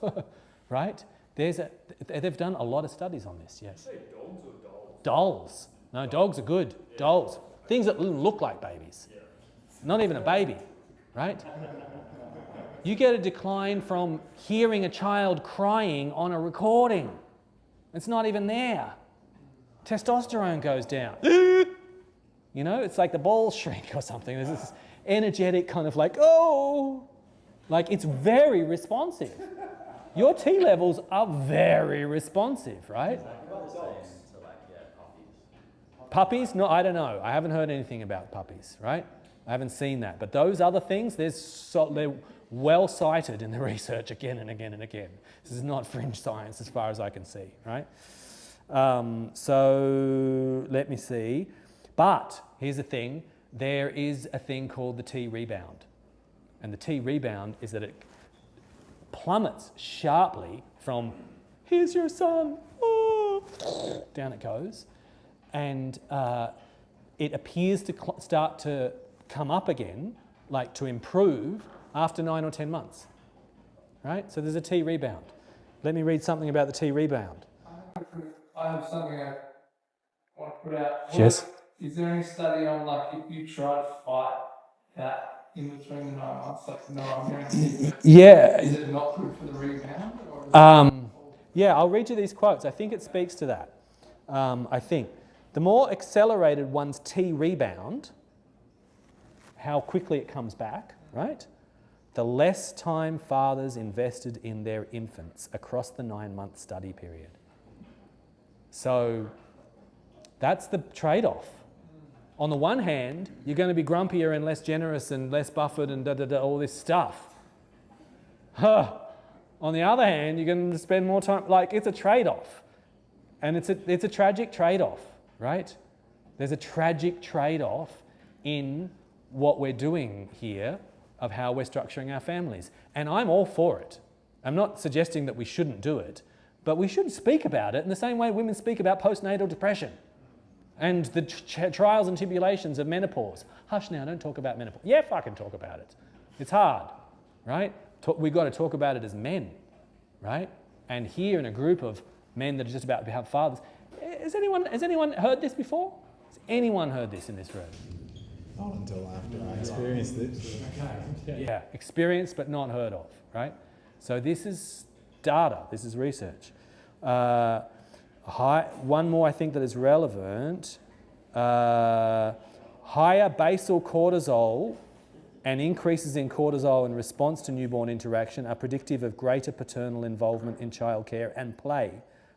right? They've done a lot of studies on this, yes. Did you say dogs or dolls? Dolls. No, dogs are good. Yeah. Dolls. Things that look like babies. Yeah. Not even a baby, right? You get a decline from hearing a child crying on a recording. It's not even there. Testosterone goes down. You know, it's like the balls shrink or something. There's this energetic kind of like, oh, like it's very responsive. Your T levels are very responsive, right? Puppies? No, I don't know. I haven't heard anything about puppies, right? I haven't seen that. But those other things, they're well cited in the research again and again and again. This is not fringe science as far as I can see, right? So let me see. But here's the thing. There is a thing called the T rebound. And the T rebound is that it plummets sharply from, here's your son, oh, down it goes. And it appears to start to come up again, like to improve after 9 or 10 months, right? So there's a T rebound. Let me read something about the T rebound. I have something I want to put out. Yes. Is there any study on like if you try to fight that in between the 9 months, like no, I'm going to keep it? Yeah. Is it not good for the rebound? Or Yeah, I'll read you these quotes. I think it speaks to that. I think the more accelerated one's T rebound, how quickly it comes back, right? The less time fathers invested in their infants across the 9-month study period. So that's the trade-off. On the one hand, you're going to be grumpier and less generous and less buffered and all this stuff. On the other hand, you're going to spend more time, like it's a trade-off. And it's a tragic trade-off, right? There's a tragic trade-off in what we're doing here of how we're structuring our families. And I'm all for it. I'm not suggesting that we shouldn't do it, but we should speak about it in the same way women speak about postnatal depression and the trials and tribulations of menopause. Hush now, don't talk about menopause. Yeah, fucking talk about it. It's hard, right? We've got to talk about it as men, right? And here in a group of men that are just about to become fathers, has anyone heard this before? Has anyone heard this in this room? Not until after I experienced it. Yeah, experienced but not heard of, right? So this is data, this is research. One more I think that is relevant. Higher basal cortisol and increases in cortisol in response to newborn interaction are predictive of greater paternal involvement in childcare and play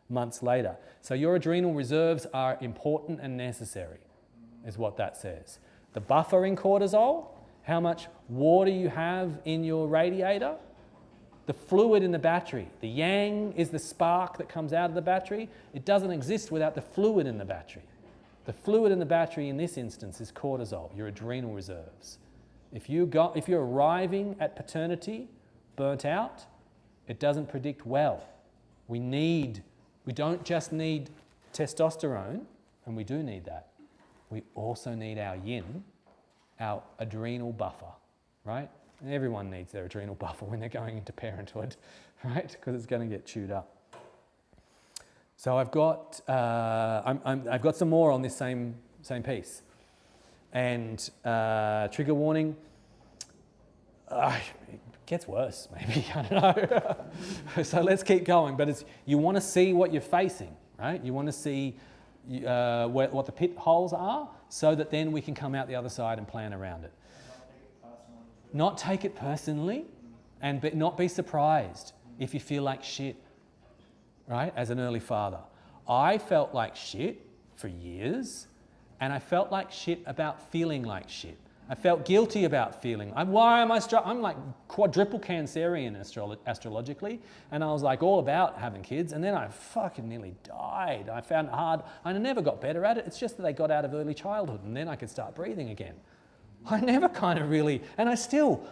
months later. So your adrenal reserves are important and necessary, is what that says. The buffer in cortisol, how much water you have in your radiator, the fluid in the battery. The yang is the spark that comes out of the battery. It doesn't exist without the fluid in the battery. The fluid in the battery in this instance is cortisol, your adrenal reserves. If you're arriving at paternity burnt out, it doesn't predict well. We don't just need testosterone, and we do need that. We also need our yin, our adrenal buffer, right? And everyone needs their adrenal buffer when they're going into parenthood, right? Because it's going to get chewed up. So I've got some more on this same piece. And trigger warning, it gets worse maybe, I don't know. So let's keep going. But you want to see what you're facing, right? You want to see what the pit holes are so that then we can come out the other side and plan around it. Not take it personally and not be surprised if you feel like shit, right, as an early father. I felt like shit for years, and I felt like shit about feeling like shit. I felt guilty about feeling. I'm like quadruple Cancerian astrologically, and I was like all about having kids, and then I fucking nearly died. I found it hard, and I never got better at it. It's just that they got out of early childhood, and then I could start breathing again. I never kind of really, and I still,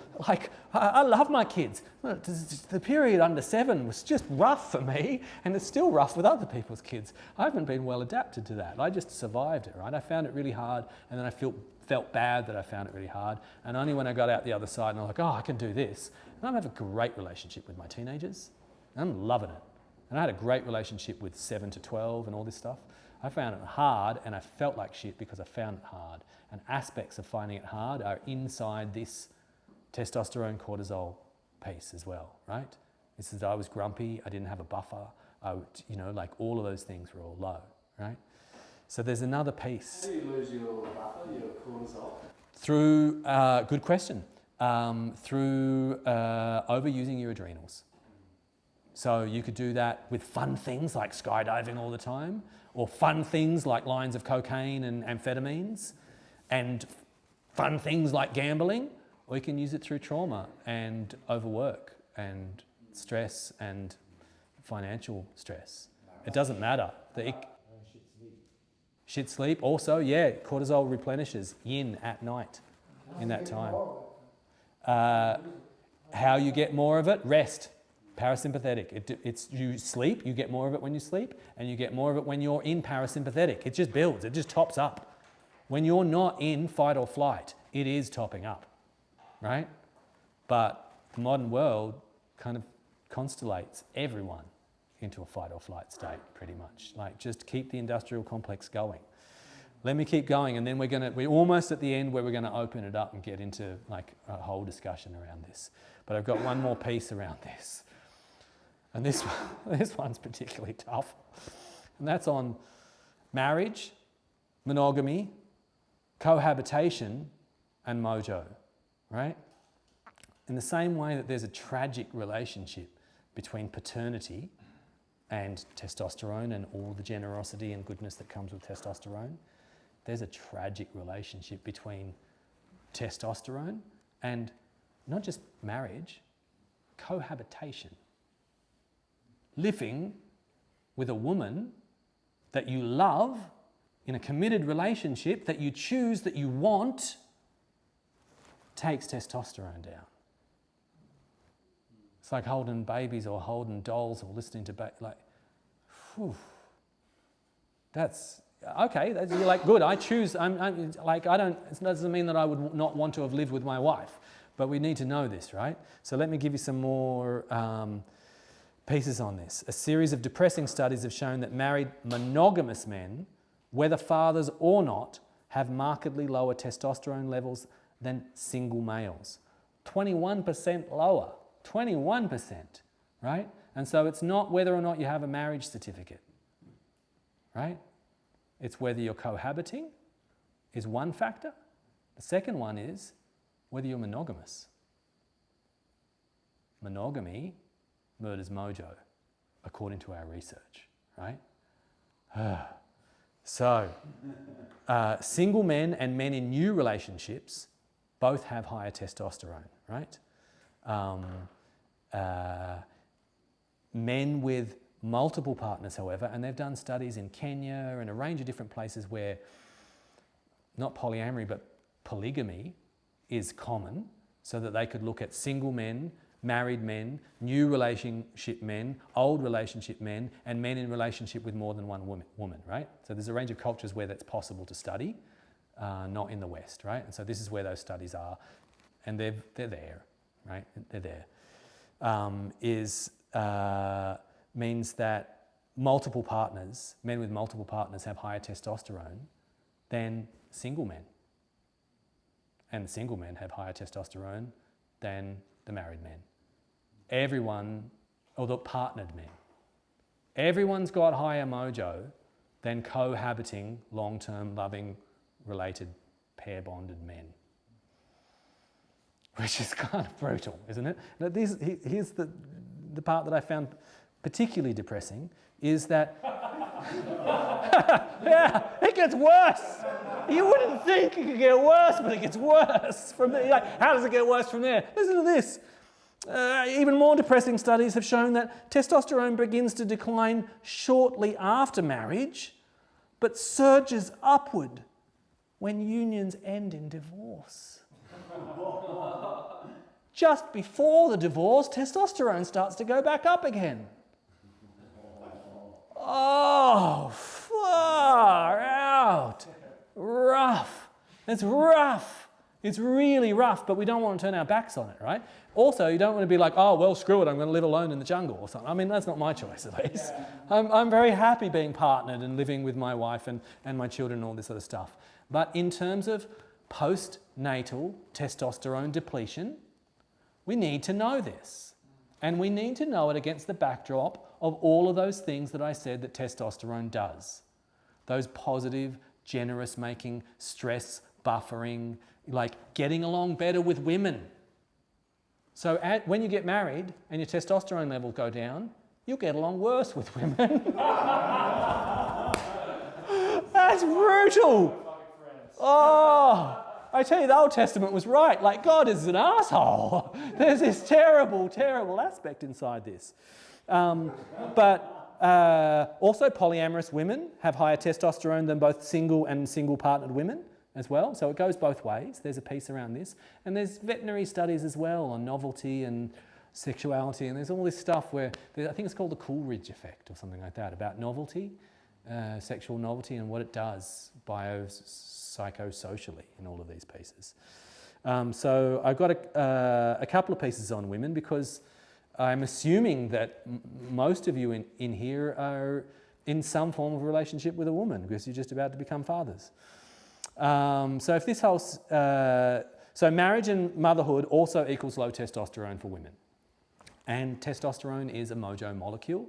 I love my kids. The period under 7 was just rough for me, and it's still rough with other people's kids. I haven't been well adapted to that. I just survived it, right? I found it really hard, and then I felt bad that I found it really hard, and only when I got out the other side and I was like, oh, I can do this. And I have a great relationship with my teenagers. I'm loving it. And I had a great relationship with 7 to 12 and all this stuff. I found it hard, and I felt like shit because I found it hard. And aspects of finding it hard are inside this testosterone cortisol piece as well, right? This is I was grumpy, I didn't have a buffer, like all of those things were all low, right? So there's another piece. How do you lose your buffer, your cortisol? Through, good question, through overusing your adrenals. So you could do that with fun things like skydiving all the time, or fun things like lines of cocaine and amphetamines, and fun things like gambling, or you can use it through trauma and overwork and stress and financial stress. It doesn't matter. Shit sleep also, yeah, cortisol replenishes yin at night in that time. How you get more of it? Rest. Parasympathetic. You sleep, you get more of it when you sleep, and you get more of it when you're in parasympathetic. It just builds, it just tops up. When you're not in fight or flight, it is topping up, right? But the modern world kind of constellates everyone into a fight or flight state, pretty much. Like, just keep the industrial complex going. Let me keep going, and then we're almost at the end where we're gonna open it up and get into like a whole discussion around this. But I've got one more piece around this. And this one's particularly tough. And that's on marriage monogamy, cohabitation, and mojo, right? In the same way that there's a tragic relationship between paternity and testosterone and all the generosity and goodness that comes with testosterone, there's a tragic relationship between testosterone and not just marriage, cohabitation. Living with a woman that you love in a committed relationship that you choose, that you want, takes testosterone down. It's like holding babies or holding dolls or listening to, whew. That's, okay, you're like, good, I choose, it doesn't mean that I would not want to have lived with my wife, but we need to know this, right? So let me give you some more pieces on this. A series of depressing studies have shown that married monogamous men, whether fathers or not, have markedly lower testosterone levels than single males. 21% lower. 21%, right? And so it's not whether or not you have a marriage certificate, right? It's whether you're cohabiting is one factor. The second one is whether you're monogamous. Monogamy murders mojo, according to our research, right? So, single men and men in new relationships both have higher testosterone, right? Men with multiple partners, however, and they've done studies in Kenya and a range of different places where not polyamory but polygamy is common, so that they could look at single men, married men, new relationship men, old relationship men, and men in relationship with more than one woman, right? So there's a range of cultures where that's possible to study, not in the West, right? And so this is where those studies are, and they're there, right? They're there. Means that multiple partners, men with multiple partners, have higher testosterone than single men. And the single men have higher testosterone than the married men. Everyone, or the partnered men. Everyone's got higher mojo than cohabiting, long-term, loving, related, pair-bonded men. Which is kind of brutal, isn't it? Now here's the part that I found particularly depressing, is that, yeah, it gets worse. You wouldn't think it could get worse, but it gets worse from there. Like, how does it get worse from there? Listen to this. Even more depressing studies have shown that testosterone begins to decline shortly after marriage, but surges upward when unions end in divorce. Just before the divorce, testosterone starts to go back up again. Oh, far out. Rough. It's rough. It's really rough, but we don't want to turn our backs on it, right? Also, you don't want to be like, oh, well, screw it, I'm going to live alone in the jungle or something. I mean, that's not my choice, at least. Yeah. I'm very happy being partnered and living with my wife and my children and all this sort of stuff. But in terms of postnatal testosterone depletion, we need to know this. And we need to know it against the backdrop of all of those things that I said that testosterone does. Those positive, generous making, stress buffering, like getting along better with women. So when you get married and your testosterone levels go down, you'll get along worse with women. That's brutal. Oh, I tell you, the Old Testament was right. Like, God is an asshole. There's this terrible, terrible aspect inside this. But also polyamorous women have higher testosterone than both single and single partnered women as well. So it goes both ways. There's a piece around this. And there's veterinary studies as well on novelty and sexuality. And there's all this stuff where, I think it's called the Coolidge effect or something like that, about novelty, sexual novelty and what it does psychosocially in all of these pieces. So I've got a couple of pieces on women because I'm assuming that most of you in here are in some form of relationship with a woman because you're just about to become fathers. So if this whole, so marriage and motherhood also equals low testosterone for women. And testosterone is a mojo molecule,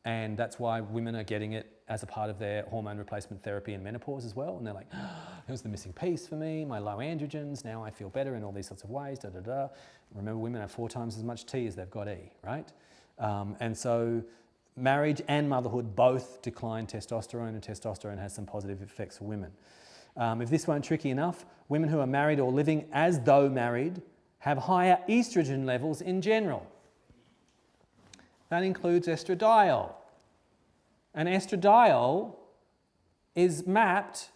And that's why women are getting it as a part of their hormone replacement therapy in menopause as well. And they're like, oh, here's the missing piece for me, my low androgens, now I feel better in all these sorts of ways, da da da. Remember, women have 4 times as much T as they've got E, right? And so marriage and motherhood both decline testosterone, and testosterone has some positive effects for women. If this weren't tricky enough, women who are married or living as though married have higher estrogen levels in general. That includes estradiol. And estradiol is mapped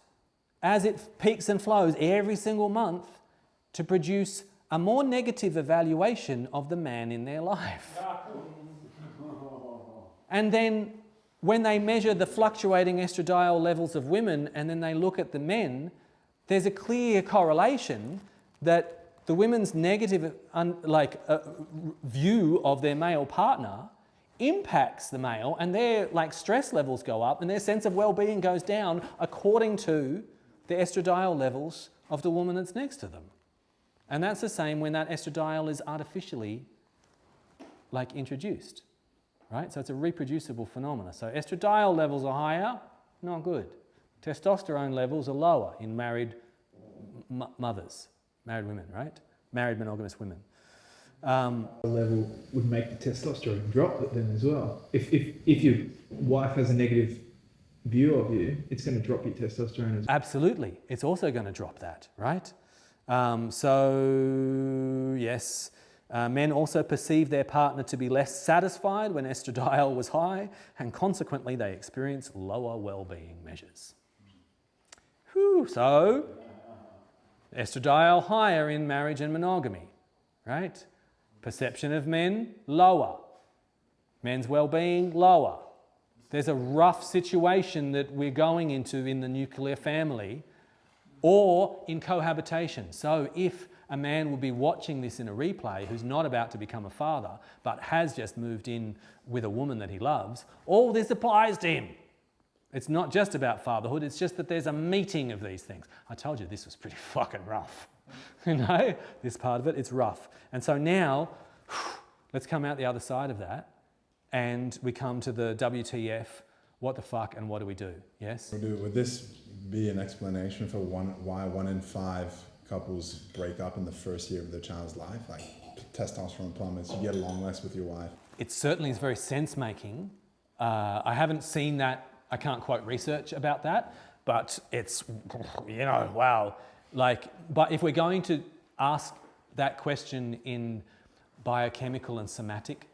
as it peaks and flows every single month to produce a more negative evaluation of the man in their life. And then when they measure the fluctuating estradiol levels of women and then they look at the men, there's a clear correlation that the women's negative view of their male partner impacts the male, and their stress levels go up and their sense of well-being goes down according to the estradiol levels of the woman that's next to them. And that's the same when that estradiol is artificially introduced, right? So it's a reproducible phenomenon. So estradiol levels are higher, not good. Testosterone levels are lower in married mothers, married women, right? Married monogamous women. Level would make the testosterone drop then as well. If your wife has a negative view of you, it's going to drop your testosterone as well. Absolutely. It's also going to drop that, right? So, yes, men also perceive their partner to be less satisfied when estradiol was high, and consequently they experience lower well-being measures. Whew, so, estradiol higher in marriage and monogamy, right? Perception of men, lower. Men's well-being, lower. There's a rough situation that we're going into in the nuclear family or in cohabitation. So if a man will be watching this in a replay who's not about to become a father but has just moved in with a woman that he loves, all this applies to him. It's not just about fatherhood, it's just that there's a meeting of these things. I told you this was pretty fucking rough. You know, this part of it, it's rough. And so now, let's come out the other side of that and we come to the WTF, what the fuck and what do we do? Yes? Would this be an explanation for why 1 in 5 couples break up in the first year of their child's life? Like testosterone plummets, you get along less with your wife. It certainly is very sense-making. I haven't seen that, I can't quote research about that, but it's, wow. But if we're going to ask that question in biochemical and somatic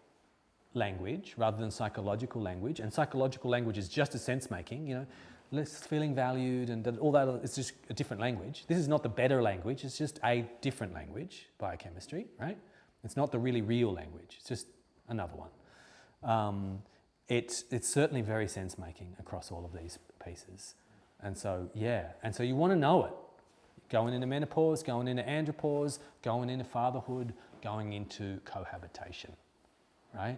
language rather than psychological language, and psychological language is just as sense-making, less feeling valued and all that, it's just a different language. This is not the better language, it's just a different language, biochemistry, right? It's not the really real language, it's just another one. It's certainly very sense-making across all of these pieces. And so, yeah, and so you want to know it. Going into menopause, going into andropause, going into fatherhood, going into cohabitation, right?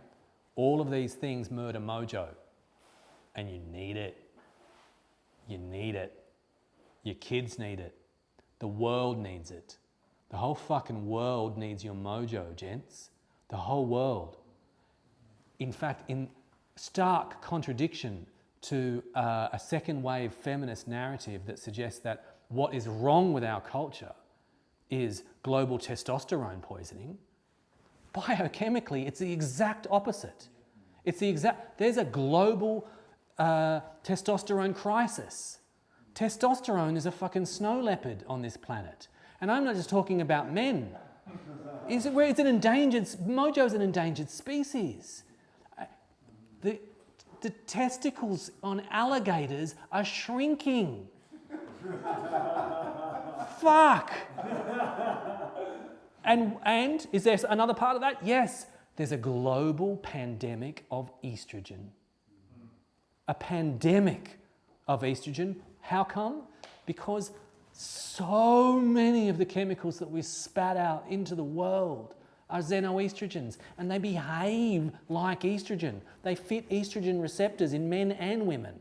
All of these things murder mojo, and you need it. You need it. Your kids need it. The world needs it. The whole fucking world needs your mojo, gents. The whole world. In fact, in stark contradiction to a second wave feminist narrative that suggests that what is wrong with our culture is global testosterone poisoning. Biochemically, it's the exact opposite. There's a global testosterone crisis. Testosterone is a fucking snow leopard on this planet. And I'm not just talking about men. Mojo's an endangered species. The testicles on alligators are shrinking. Fuck. And is there another part of that? Yes, there's a global pandemic of estrogen. A pandemic of estrogen. How come? Because so many of the chemicals that we spat out into the world are xenoestrogens, and they behave like estrogen. They fit estrogen receptors in men and women.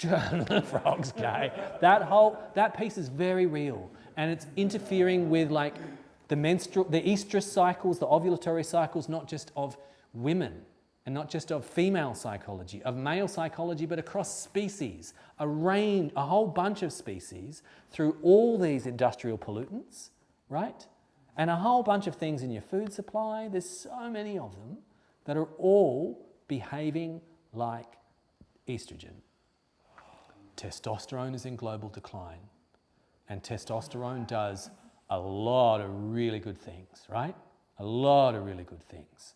The frog's gay. That piece is very real, and it's interfering with the estrous cycles, the ovulatory cycles, not just of women, and not just of female psychology, of male psychology, but across species, a whole bunch of species through all these industrial pollutants, right? And a whole bunch of things in your food supply. There's so many of them that are all behaving like estrogen. Testosterone is in global decline, and testosterone does a lot of really good things, right? A lot of really good things.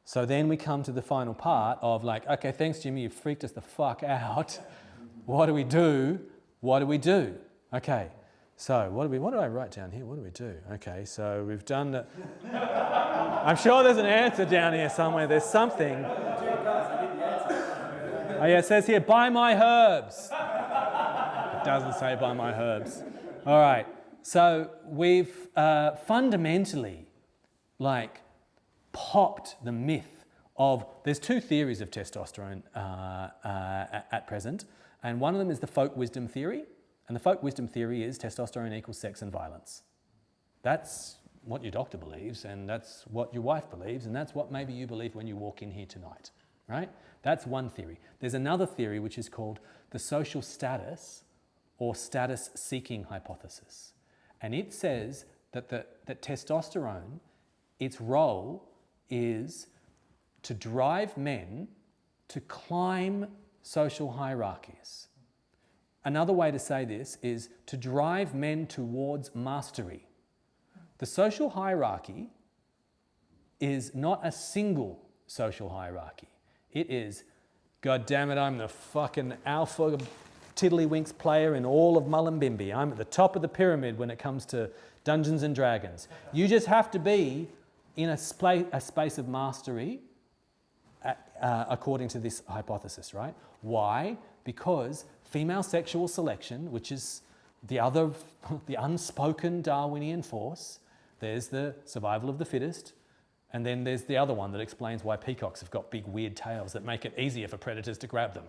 So then we come to the final part of like, okay, thanks Jimmy, you freaked us the fuck out. What do we do? What do we do? Okay, so what do I write down here? What do we do? Okay, so we've done the... I'm sure there's an answer down here somewhere. There's something. Oh yeah, it says here, buy my herbs. It doesn't say buy my herbs. All right, so we've fundamentally like popped the myth of, there's two theories of testosterone at present, and one of them is the folk wisdom theory, and the folk wisdom theory is testosterone equals sex and violence. That's what your doctor believes, and that's what your wife believes, and that's what maybe you believe when you walk in here tonight, right? That's one theory. There's another theory which is called the social status or status seeking hypothesis, and it says that that testosterone, its role is to drive men to climb social hierarchies. Another way to say this is to drive men towards mastery. The social hierarchy is not a single social hierarchy. It is, God damn it, I'm the fucking alpha tiddlywinks player in all of Mullumbimby. I'm at the top of the pyramid when it comes to Dungeons and Dragons. You just have to be in a space of mastery according to this hypothesis, right? Why? Because female sexual selection, which is the unspoken Darwinian force, there's the survival of the fittest, and then there's the other one that explains why peacocks have got big weird tails that make it easier for predators to grab them,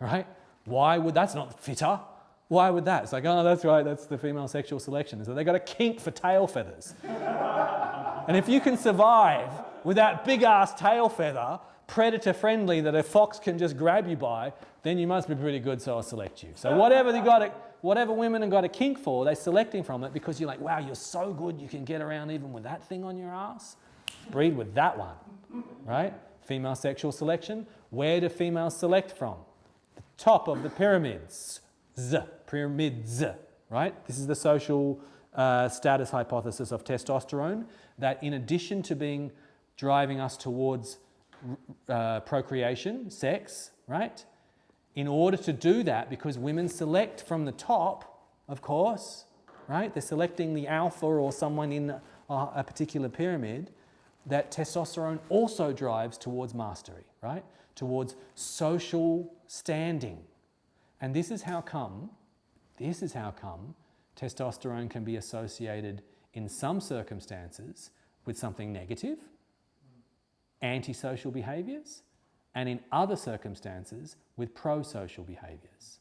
right? Why would, that's not fitter. Why would that? It's like, oh, that's right, that's the female sexual selection. So they got a kink for tail feathers. And if you can survive with that big ass tail feather, predator friendly, that a fox can just grab you by, then you must be pretty good, so I'll select you. So whatever women have got a kink for, they're selecting from it because you're like, wow, you're so good, you can get around even with that thing on your ass. Breed with that one, right? Female sexual selection. Where do females select from? The top of the pyramids. Pyramids, right? This is the social status hypothesis of testosterone, that in addition to driving us towards procreation, sex, right? In order to do that, because women select from the top, of course, right? They're selecting the alpha or someone in a particular pyramid, that testosterone also drives towards mastery, right? Towards social standing. And this is how come testosterone can be associated in some circumstances with something negative, antisocial behaviours, and in other circumstances with pro-social behaviours.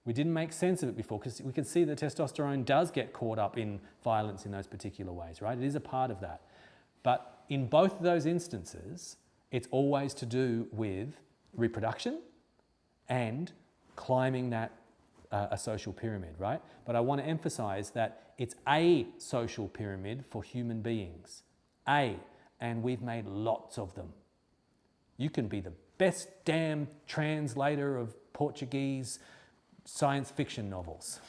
We didn't make sense of it before because we can see that testosterone does get caught up in violence in those particular ways, right? It is a part of that. But in both of those instances, it's always to do with reproduction and climbing that a social pyramid, right? But I want to emphasize that it's a social pyramid for human beings. And we've made lots of them. You can be the best damn translator of Portuguese science fiction novels.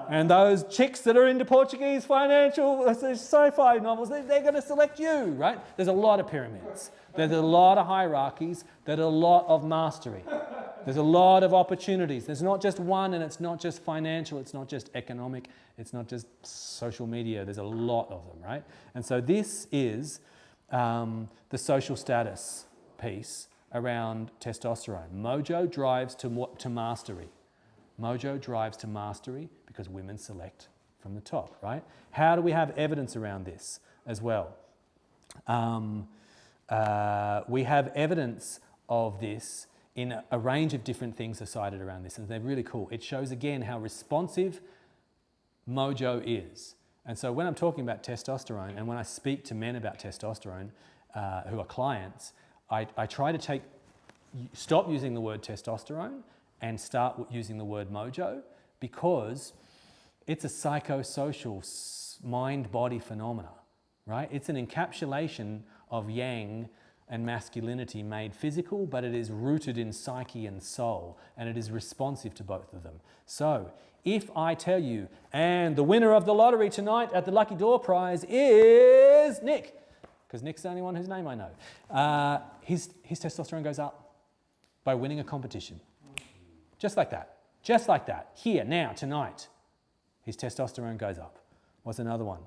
And those chicks that are into Portuguese financial sci-fi novels, they're going to select you, right? There's a lot of pyramids. There's a lot of hierarchies. There's a lot of mastery. There's a lot of opportunities. There's not just one, and it's not just financial, it's not just economic, it's not just social media. There's a lot of them, right? And so this is the social status piece around testosterone. Mojo drives to mastery. Mojo drives to mastery because women select from the top, right? How do we have evidence around this as well? We have evidence of this in a range of different things are cited around this, and they're really cool. It shows again how responsive Mojo is. And so when I'm talking about testosterone, and when I speak to men about testosterone, who are clients, I try to stop using the word testosterone and start using the word mojo, because it's a psychosocial mind-body phenomena, right? It's an encapsulation of yang and masculinity made physical, but it is rooted in psyche and soul, and it is responsive to both of them. So if I tell you, and the winner of the lottery tonight at the Lucky Door prize is Nick, because Nick's the only one whose name I know, his testosterone goes up by winning a competition. Just like that. Just like that. Here, now, tonight, his testosterone goes up. What's another one?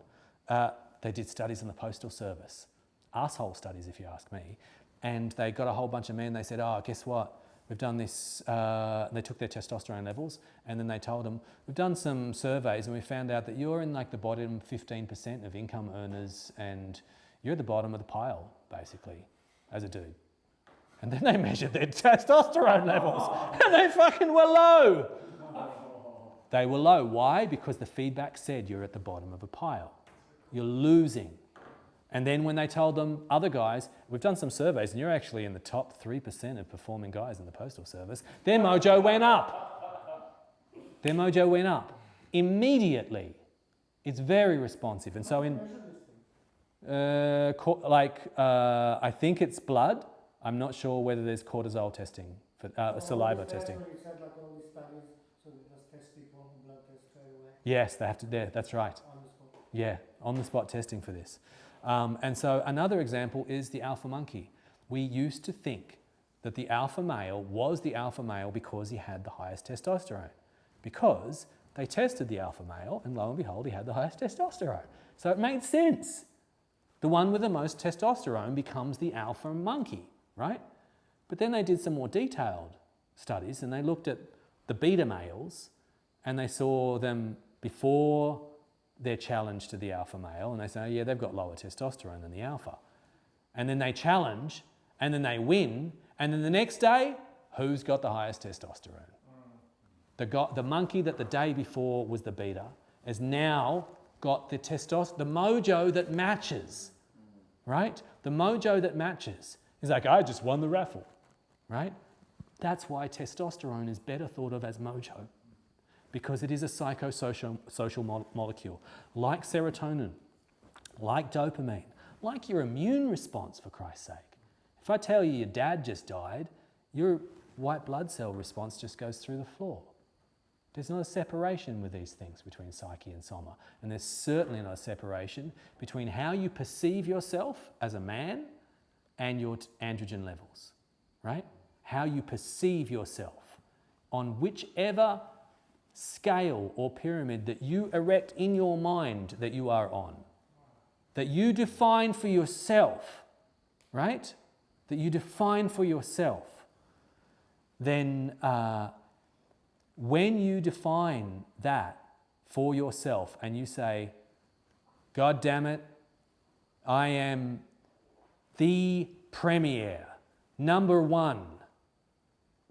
They did studies on the postal service. Asshole studies, if you ask me. And they got a whole bunch of men. They said, oh, guess what? We've done this. They took their testosterone levels, and then they told them, we've done some surveys, and we found out that you're in like the bottom 15% of income earners, and you're at the bottom of the pile, basically, as a dude. And then they measured their testosterone levels, and they fucking were low. They were low. Why? Because the feedback said you're at the bottom of a pile. You're losing. And then when they told them, other guys, we've done some surveys and you're actually in the top 3% of performing guys in the postal service, their mojo went up. Their mojo went up. Immediately. It's very responsive. And so I think it's blood. I'm not sure whether there's cortisol testing, for saliva testing. Yes, they have to, that's right. Yeah, on the spot testing for this. And so another example is the alpha monkey. We used to think that the alpha male was the alpha male because he had the highest testosterone. Because they tested the alpha male and lo and behold, he had the highest testosterone. So it made sense. The one with the most testosterone becomes the alpha monkey, right? But then they did some more detailed studies and they looked at the beta males and they saw them before their challenge to the alpha male, and they say, oh, yeah, they've got lower testosterone than the alpha. And then they challenge, and then they win, and then the next day, who's got the highest testosterone? The monkey that the day before was the beta has now got the mojo that matches, right? The mojo that matches. He's like, I just won the raffle, right? That's why testosterone is better thought of as mojo, because it is a psychosocial molecule, like serotonin, like dopamine, like your immune response, for Christ's sake. If I tell you your dad just died, your white blood cell response just goes through the floor. There's not a separation with these things between psyche and soma, and there's certainly not a separation between how you perceive yourself as a man and your androgen levels, right? How you perceive yourself on whichever scale or pyramid that you erect in your mind that you are on, that you define for yourself, right? That you define for yourself, then when you define that for yourself and you say, God damn it, I am the premier, number one,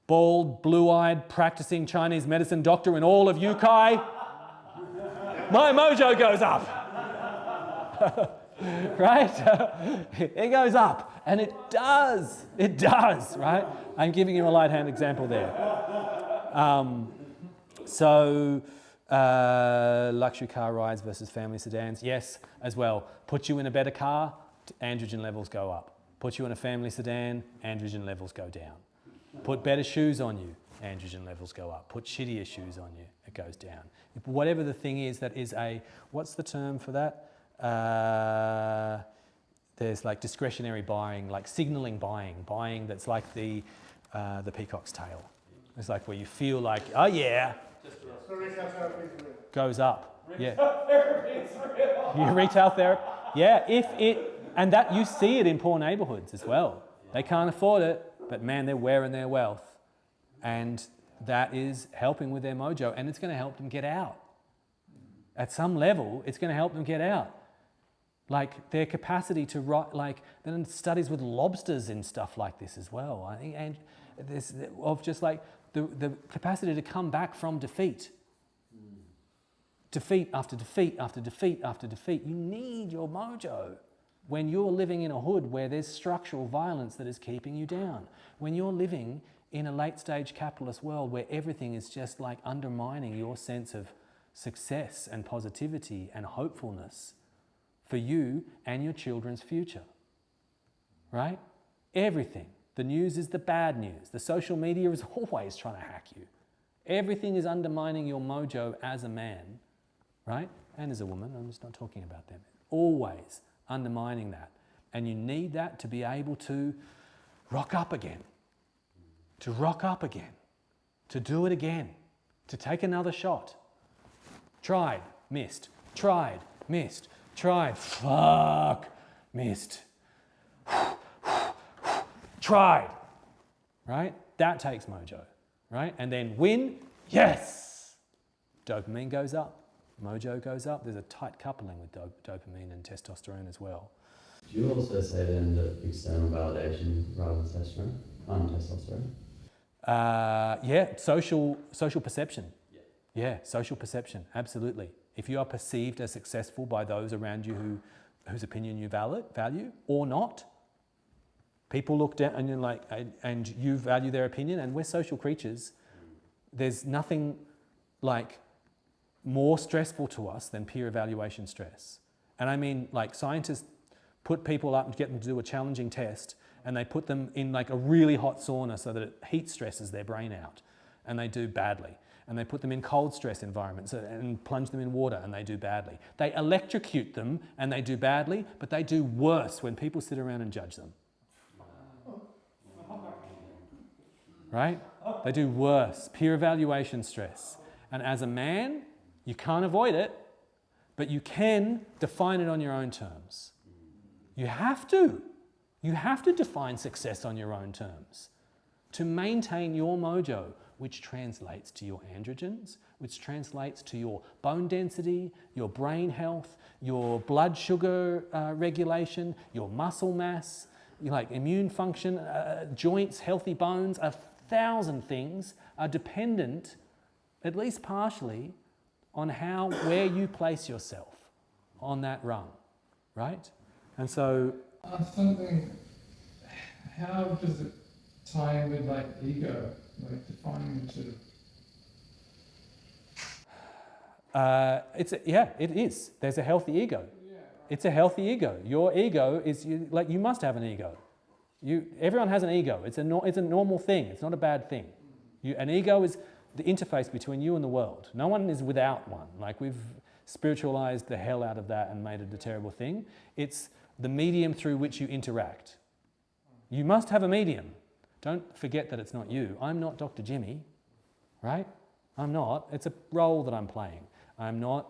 bald, blue-eyed, practicing Chinese medicine doctor in all of Yukai, my mojo goes up. Right? It goes up. And it does, right? I'm giving you a light-hand example there. Luxury car rides versus family sedans, yes, as well. Put you in a better car, androgen levels go up. Put you in a family sedan, androgen levels go down. Put better shoes on you, androgen levels go up. Put shittier shoes on you, it goes down. Whatever the thing is that is what's the term for that? There's like discretionary buying, like signaling buying that's like the peacock's tail. It's like where you feel like, oh yeah, goes up. Yeah. Your retail therapy. Yeah, and that you see it in poor neighborhoods as well. They can't afford it, but man, they're wearing their wealth. And that is helping with their mojo, and it's going to help them get out. At some level, it's going to help them get out. Like their capacity to write, like then studies with lobsters and stuff like this as well. I think, and this of just like the capacity to come back from defeat. Defeat after defeat after defeat after defeat. You need your mojo. when you're living in a hood where there's structural violence that is keeping you down, when you're living in a late stage capitalist world where everything is just like undermining your sense of success and positivity and hopefulness for you and your children's future, right? Everything. The news is the bad news. The social media is always trying to hack you. Everything is undermining your mojo as a man, right? And as a woman, I'm just not talking about them. Always undermining that. And you need that to be able to rock up again, to rock up again, to do it again, to take another shot. Tried, missed, tried, missed, tried, fuck, missed. Tried, right? That takes mojo, right? And then win, yes! Dopamine goes up, mojo goes up. There's a tight coupling with dopamine and testosterone as well. Do you also say then that external validation rather than testosterone? Yeah, social perception. Yeah, social perception, absolutely. If you are perceived as successful by those around you whose opinion you value or not, people look down and you're like, and you value their opinion, and we're social creatures. There's nothing like more stressful to us than peer evaluation stress. And I mean, like, scientists put people up and get them to do a challenging test, and they put them in like a really hot sauna so that it heat stresses their brain out, and they do badly. And they put them in cold stress environments and plunge them in water, and they do badly. They electrocute them and they do badly, but they do worse when people sit around and judge them. Right? They do worse. Peer evaluation stress. And as a man, you can't avoid it, but you can define it on your own terms. You have to. You have to define success on your own terms to maintain your mojo, which translates to your androgens, which translates to your bone density, your brain health, your blood sugar regulation, your muscle mass, like immune function, joints, healthy bones. 1,000 things are dependent, at least partially, on where you place yourself on that rung, right? And so... how does it tie in with like ego, like defining sort of... it is. There's a healthy ego. Yeah, right. It's a healthy ego. Your ego is, you must have an ego. Everyone has an ego. It's a normal thing. It's not a bad thing. An ego is the interface between you and the world. No one is without one. Like, we've spiritualized the hell out of that and made it a terrible thing. It's the medium through which you interact. You must have a medium. Don't forget that it's not you. I'm not Dr. Jimmy, right? I'm not. It's a role that I'm playing. I'm not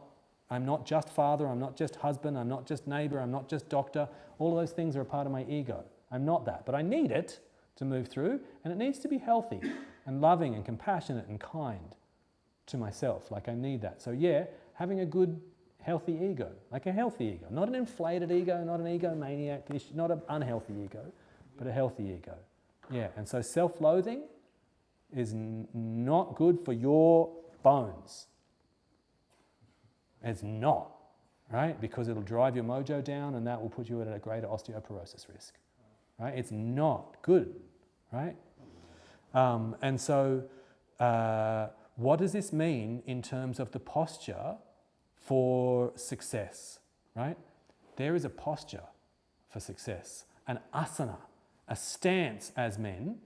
just father, I'm not just husband, I'm not just neighbor, I'm not just doctor. All of those things are a part of my ego. I'm not that, but I need it to move through, and it needs to be healthy and loving and compassionate and kind to myself. Like, I need that. So yeah, having a good, healthy ego, like a healthy ego, not an inflated ego, not an egomaniac, not an unhealthy ego, but a healthy ego. Yeah, and so self-loathing is not good for your bones. It's not, right? Because it'll drive your mojo down, and that will put you at a greater osteoporosis risk, right? It's not good, right? And so what does this mean in terms of the posture for success, right? There is a posture for success, an asana, a stance as men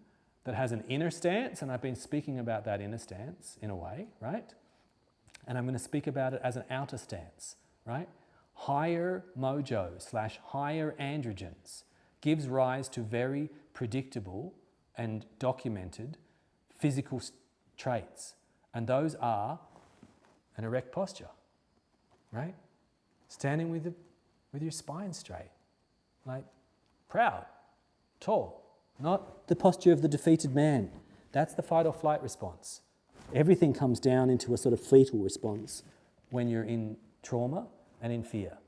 that has an inner stance, and I've been speaking about that inner stance in a way, right? And I'm going to speak about it as an outer stance, right? Higher mojo / higher androgens gives rise to very predictable and documented physical traits, and those are an erect posture, right? Standing with your spine straight, like proud, tall, not the posture of the defeated man. That's the fight or flight response. Everything comes down into a sort of fetal response when you're in trauma and in fear.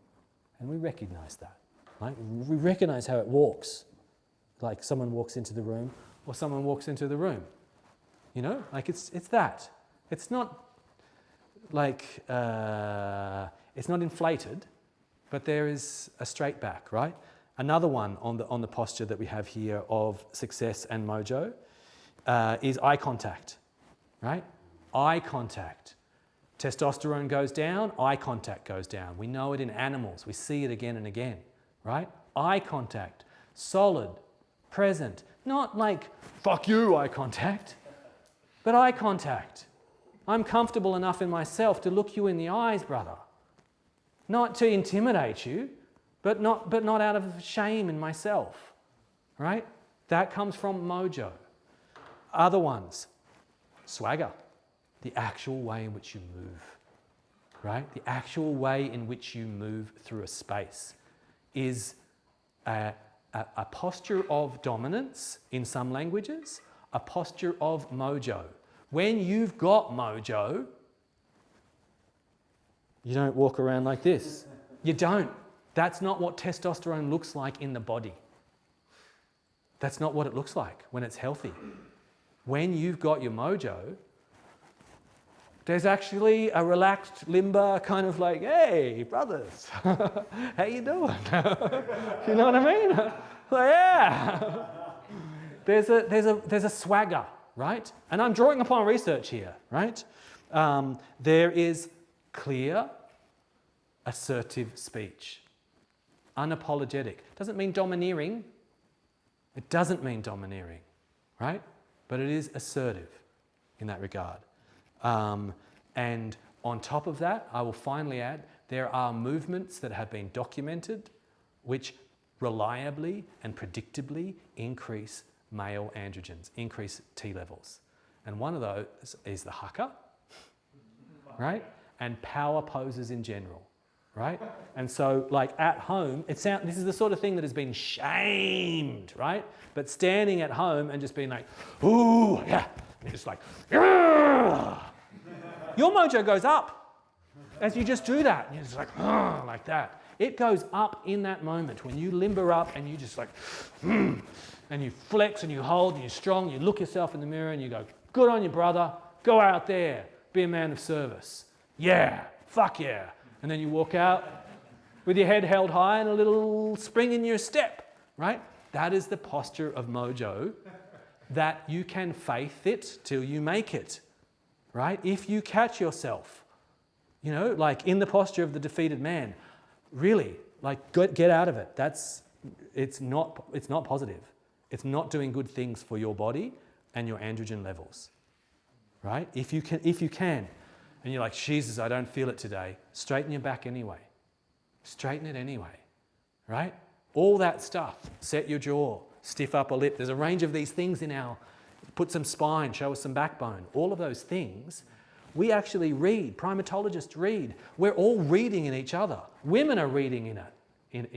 And we recognize that, right? We recognize how it walks. Like someone walks into the room or someone walks into the room. You know, like it's that. It's not like, it's not inflated, but there is a straight back, right? Another one on the posture that we have here of success and mojo is eye contact, right? Eye contact. Testosterone goes down, eye contact goes down. We know it in animals. We see it again and again, right? Eye contact, solid, present. Not like, fuck you, eye contact, but eye contact. I'm comfortable enough in myself to look you in the eyes, brother. Not to intimidate you, but not out of shame in myself, right? That comes from mojo. Other ones, swagger, the actual way in which you move, right? The actual way in which you move through a space is a posture of dominance in some languages, a posture of mojo. When you've got mojo, you don't walk around like this. You don't. That's not what testosterone looks like in the body. That's not what it looks like when it's healthy. When you've got your mojo, there's actually a relaxed, limber kind of like, hey, brothers, how you doing? You know what I mean? Like, yeah. There's a swagger, right? And I'm drawing upon research here, right? There is clear, assertive speech. Unapologetic. Doesn't mean domineering. It doesn't mean domineering, right? But it is assertive in that regard. And on top of that, I will finally add, there are movements that have been documented which reliably and predictably increase male androgens, increase T levels. And one of those is the haka, right? And power poses in general, right? And so like at home, this is the sort of thing that has been shamed, right? But standing at home and just being like, ooh, yeah, and you're just like, yeah. Your mojo goes up as you just do that. And you're just like that. It goes up in that moment when you limber up and you just like, and you flex and you hold and you're strong. You look yourself in the mirror and you go, good on you, brother. Go out there. Be a man of service. Yeah. Fuck yeah. And then you walk out with your head held high and a little spring in your step, right? That is the posture of mojo that you can faith it till you make it. Right? If you catch yourself, you know, like in the posture of the defeated man, really, like get out of it. It's not positive. It's not doing good things for your body and your androgen levels. Right? If you can, and you're like, Jesus, I don't feel it today, straighten your back anyway. Straighten it anyway. Right? All that stuff. Set your jaw, stiff upper lip. There's a range of these things in our put some spine, show us some backbone. All of those things, we actually read, primatologists read. We're all reading in each other. Women are reading in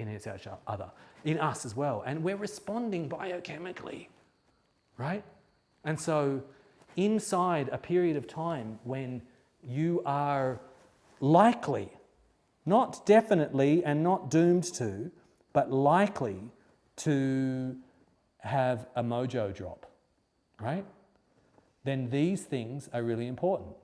each other, in us as well. And we're responding biochemically, right? And so inside a period of time when you are likely, not definitely and not doomed to, but likely to have a mojo drop, right? Then these things are really important.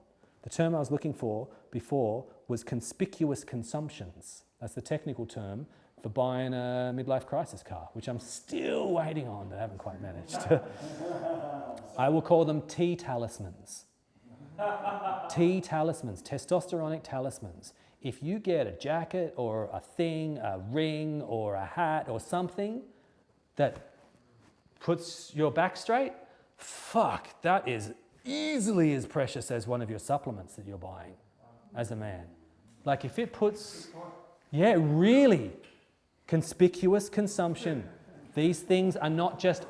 The term I was looking for before was conspicuous consumptions. That's the technical term for buying a midlife crisis car, which I'm still waiting on, but haven't quite managed. I will call them T talismans. T talismans, testosteronic talismans. If you get a jacket or a thing, a ring or a hat or something that puts your back straight, fuck, that is easily as precious as one of your supplements that you're buying as a man. Like if it puts, yeah, really, conspicuous consumption. These things are not just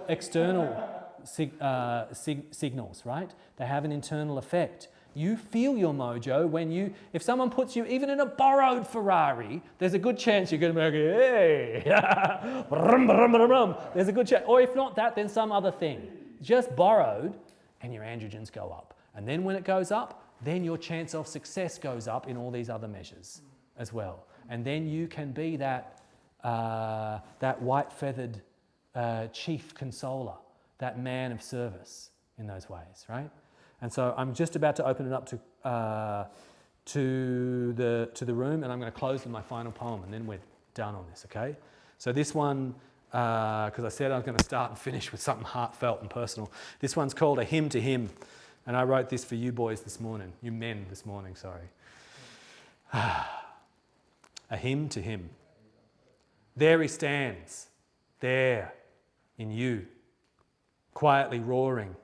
external signals, right? They have an internal effect. You feel your mojo when if someone puts you even in a borrowed Ferrari, there's a good chance you're going to be like, hey, brum, brum, brum, brum. There's a good chance. Or if not that, then some other thing. Just borrowed, and your androgens go up. And then when it goes up, then your chance of success goes up in all these other measures as well. And then you can be that white-feathered chief consoler, that man of service in those ways, right? And so I'm just about to open it up to the room, and I'm going to close with my final poem, and then we're done on this, okay? So this one, because I said I was going to start and finish with something heartfelt and personal. This one's called A Hymn to Him. And I wrote this for you boys this morning, you men this morning, sorry. A hymn to him. There he stands, there in you, quietly roaring,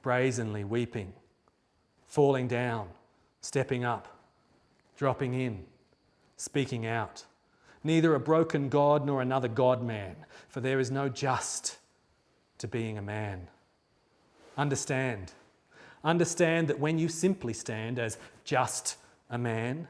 brazenly weeping, falling down, stepping up, dropping in, speaking out. Neither a broken God nor another God-man, for there is no just to being a man. Understand that when you simply stand as just a man,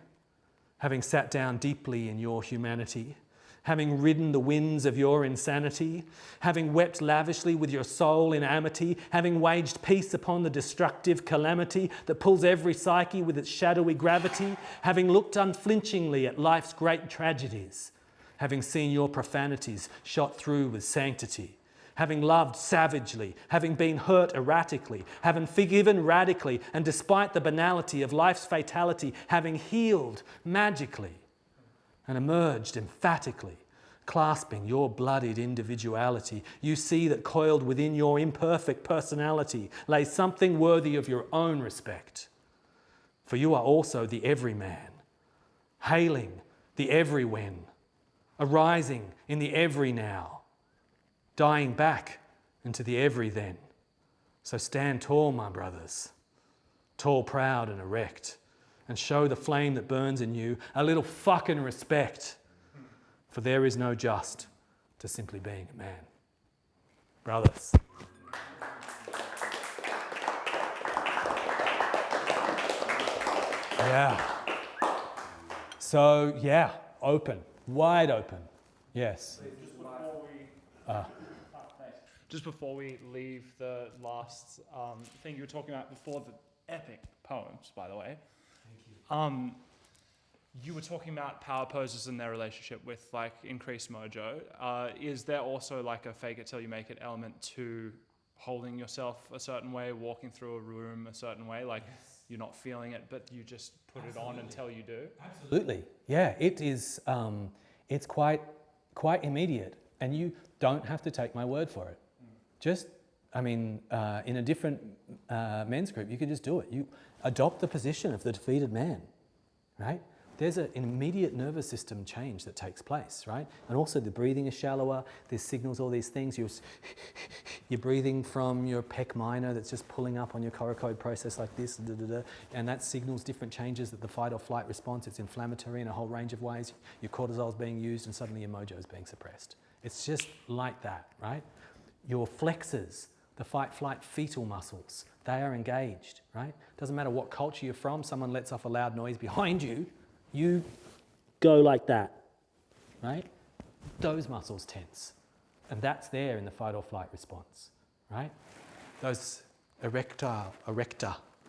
having sat down deeply in your humanity, having ridden the winds of your insanity, having wept lavishly with your soul in amity, having waged peace upon the destructive calamity that pulls every psyche with its shadowy gravity, having looked unflinchingly at life's great tragedies, having seen your profanities shot through with sanctity, having loved savagely, having been hurt erratically, having forgiven radically, and despite the banality of life's fatality, having healed magically and emerged emphatically, clasping your bloodied individuality, you see that coiled within your imperfect personality lay something worthy of your own respect. For you are also the everyman, hailing the every when, arising in the every now, dying back into the every then. So stand tall, my brothers, tall, proud and erect, and show the flame that burns in you a little fucking respect. For there is no just to simply being a man. Brothers. Yeah. So, yeah, open, wide open. Yes. Just before we leave the last thing you were talking about before, the epic poems, by the way. You were talking about power poses and their relationship with like increased mojo. Is there also like a fake it till you make it element to holding yourself a certain way, walking through a room a certain way? Like you're not feeling it, but you just put it on until you do? Absolutely. Yeah, it is. It's quite immediate, and you don't have to take my word for it. Just, in a different men's group, you can just do it. You adopt the position of the defeated man, right? There's an immediate nervous system change that takes place, right? And also the breathing is shallower. There's signals, all these things. You're breathing from your pec minor that's just pulling up on your coracoid process like this, and that signals different changes that the fight or flight response. It's inflammatory in a whole range of ways. Your cortisol is being used and suddenly your mojo is being suppressed. It's just like that, right? Your flexors, the fight, flight, fetal muscles, they are engaged, right? Doesn't matter what culture you're from, someone lets off a loud noise behind you, you go like that, right? Those muscles tense. And that's there in the fight or flight response, right? Those erector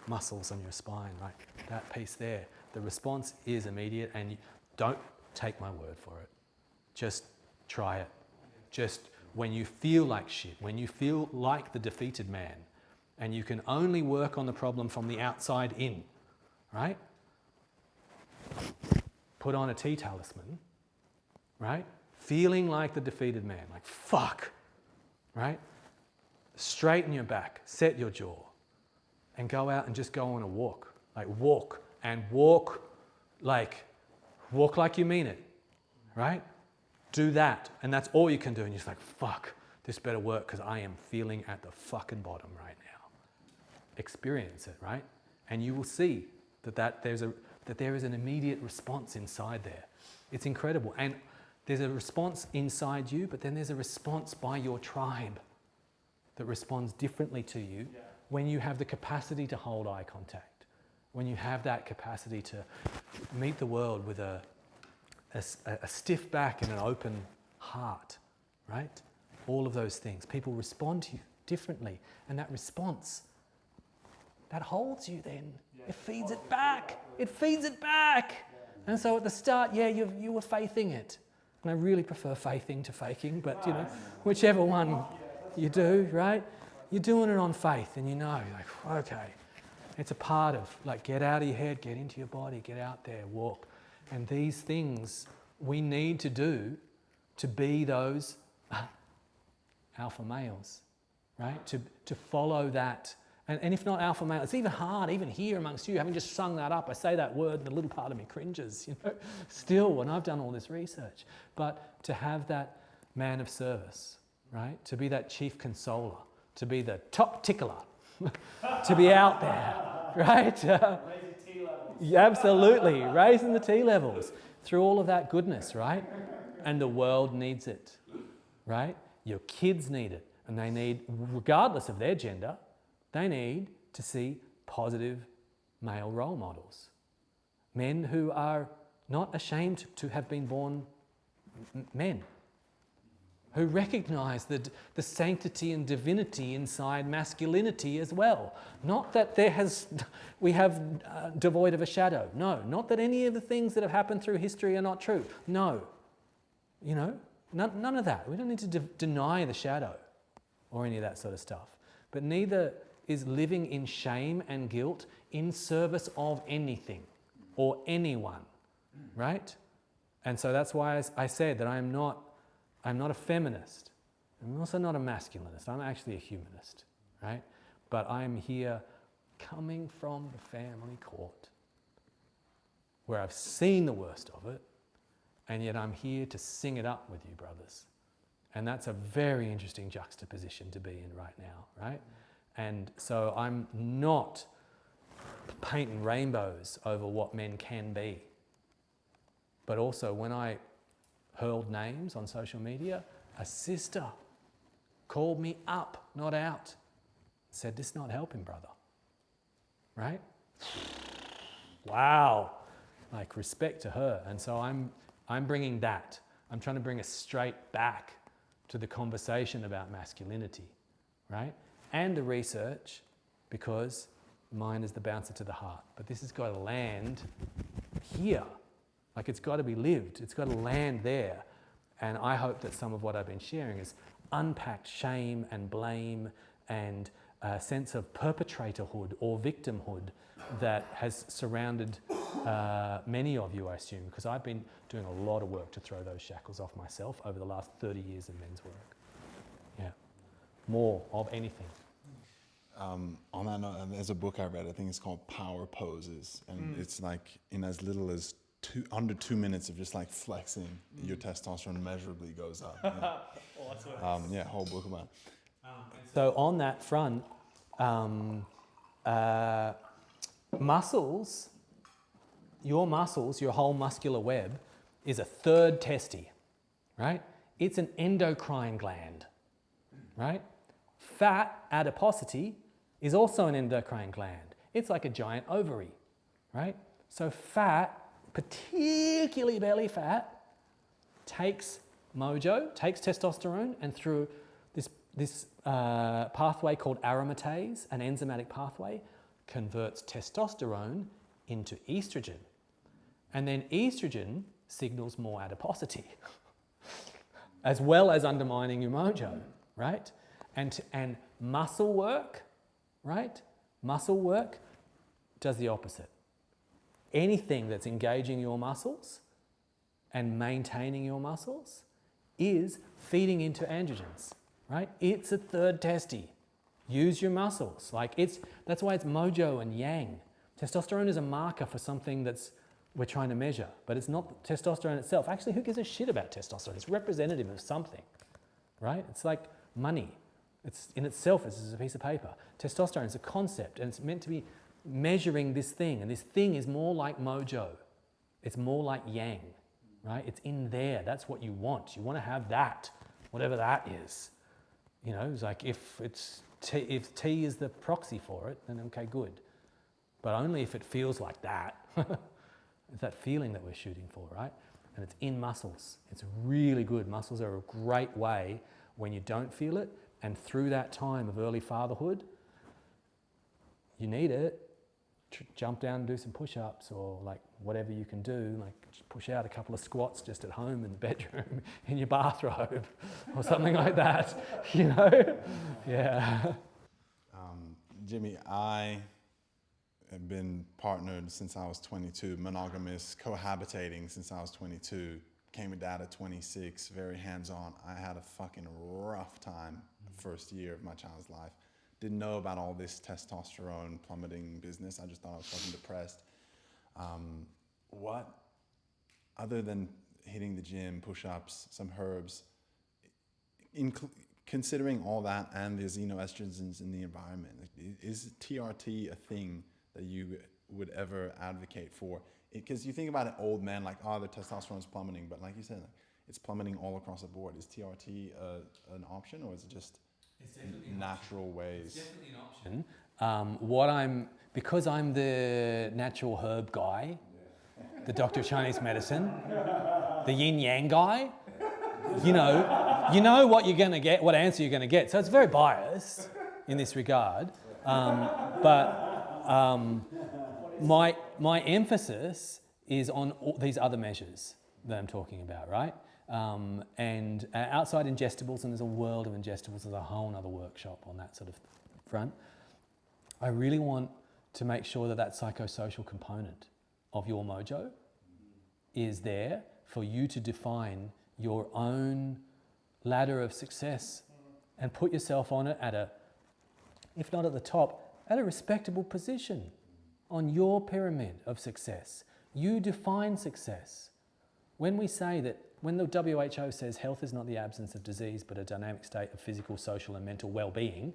muscles on your spine, right? That piece there. The response is immediate, and you don't take my word for it. Just try it. Just when you feel like shit, when you feel like the defeated man, and you can only work on the problem from the outside in, right? Put on a tea talisman, right? Feeling like the defeated man, like fuck, right? Straighten your back, set your jaw, and go out and just go on a walk. Like walk like you mean it, right? Do that, and that's all you can do, and you're just like, fuck, this better work because I am feeling at the fucking bottom right now. Experience it, right? And you will see that there is an immediate response inside there. It's incredible. And there's a response inside you, but then there's a response by your tribe that responds differently to you when you have the capacity to hold eye contact, when you have that capacity to meet the world with a stiff back and an open heart, right? All of those things. People respond to you differently, and that response, that holds you then. It feeds it back. It feeds it back. And so at the start, you were faithing it. And I really prefer faithing to faking, but whichever one you do, right? You're doing it on faith, and like, okay, it's a part of, like, get out of your head, get into your body, get out there, walk. And these things we need to do to be those alpha males, right? To follow that. And if not alpha male, it's even hard, even here amongst you, having just sung that up, I say that word and a little part of me cringes, still when I've done all this research. But to have that man of service, right? To be that chief consoler, to be the top tickler, to be out there, right? Raising T levels. Yeah, absolutely, raising the T levels through all of that goodness, right? And the world needs it, right? Your kids need it, and they need, regardless of their gender, they need to see positive male role models. Men who are not ashamed to have been born men, who recognise the sanctity and divinity inside masculinity as well. Not that we have devoid of a shadow. No, not that any of the things that have happened through history are not true. No, none of that. We don't need to deny the shadow or any of that sort of stuff. But neither is living in shame and guilt in service of anything or anyone, right? And so that's why I said that I'm not a feminist. I'm also not a masculinist. I'm actually a humanist, right? But I'm here coming from the family court where I've seen the worst of it, and yet I'm here to sing it up with you, brothers. And that's a very interesting juxtaposition to be in right now, right? And so I'm not painting rainbows over what men can be. But also when I hurled names on social media, a sister called me up, not out, said, "This is not helping, brother." Right? Wow. Like, respect to her. And so I'm bringing that. I'm trying to bring us straight back to the conversation about masculinity, right? And the research, because mine is the bouncer to the heart. But this has got to land here. Like, it's got to be lived. It's got to land there. And I hope that some of what I've been sharing is unpacked shame and blame and a sense of perpetratorhood or victimhood that has surrounded many of you, I assume, because I've been doing a lot of work to throw those shackles off myself over the last 30 years of men's work. Yeah. More of anything. On that note, there's a book I read, I think it's called Power Poses, and it's like in as little as under 2 minutes of just like flexing, your testosterone measurably goes up. Yeah, whole book about it. So on that front, muscles, your whole muscular web is a third testy, right? It's an endocrine gland, right? Fat, adiposity, is also an endocrine gland. It's like a giant ovary, right? So fat, particularly belly fat, takes Mojo, takes testosterone, and through this pathway called aromatase, an enzymatic pathway, converts testosterone into estrogen. And then estrogen signals more adiposity, as well as undermining your Mojo, right? And muscle work, right? Muscle work does the opposite. Anything that's engaging your muscles and maintaining your muscles is feeding into androgens, right? It's a third testy. Use your muscles. That's why it's Mojo and Yang. Testosterone is a marker for something we're trying to measure, but it's not testosterone itself. Actually, who gives a shit about testosterone? It's representative of something, right? It's like money. It's in itself, it's a piece of paper. Testosterone is a concept, and it's meant to be measuring this thing, and this thing is more like Mojo. It's more like Yang, right? It's in there. That's what you want. You want to have that, whatever that is. It's like if T is the proxy for it, then okay, good. But only if it feels like that. It's that feeling that we're shooting for, right? And it's in muscles. It's really good. Muscles are a great way when you don't feel it, and through that time of early fatherhood, you need it. Jump down and do some push-ups, or like whatever you can do, like just push out a couple of squats just at home in the bedroom in your bathrobe or something like that, Yeah. Jimmy, I have been partnered since I was 22, monogamous, cohabitating since I was 22, became a dad at 26, very hands-on. I had a fucking rough time first year of my child's life. Didn't know about all this testosterone plummeting business. I just thought I was fucking depressed. What, other than hitting the gym, push-ups, some herbs, considering all that and the xenoestrogens in the environment, is TRT a thing that you would ever advocate for? Because you think about it, old men, like, oh, their testosterone is plummeting, but like you said, like, it's plummeting all across the board. Is TRT an option, or is it just natural ways? It's definitely an option. Because I'm the natural herb guy, the doctor of Chinese medicine, the yin yang guy, you know what you're going to get, what answer you're going to get. So it's very biased in this regard. My emphasis is on all these other measures that I'm talking about, right? And outside ingestibles, and there's a world of ingestibles, there's a whole other workshop on that sort of front. I really want to make sure that psychosocial component of your mojo is there for you to define your own ladder of success and put yourself on it if not at the top, at a respectable position on your pyramid of success. You define success. When we say that, when the WHO says health is not the absence of disease, but a dynamic state of physical, social, and mental well-being,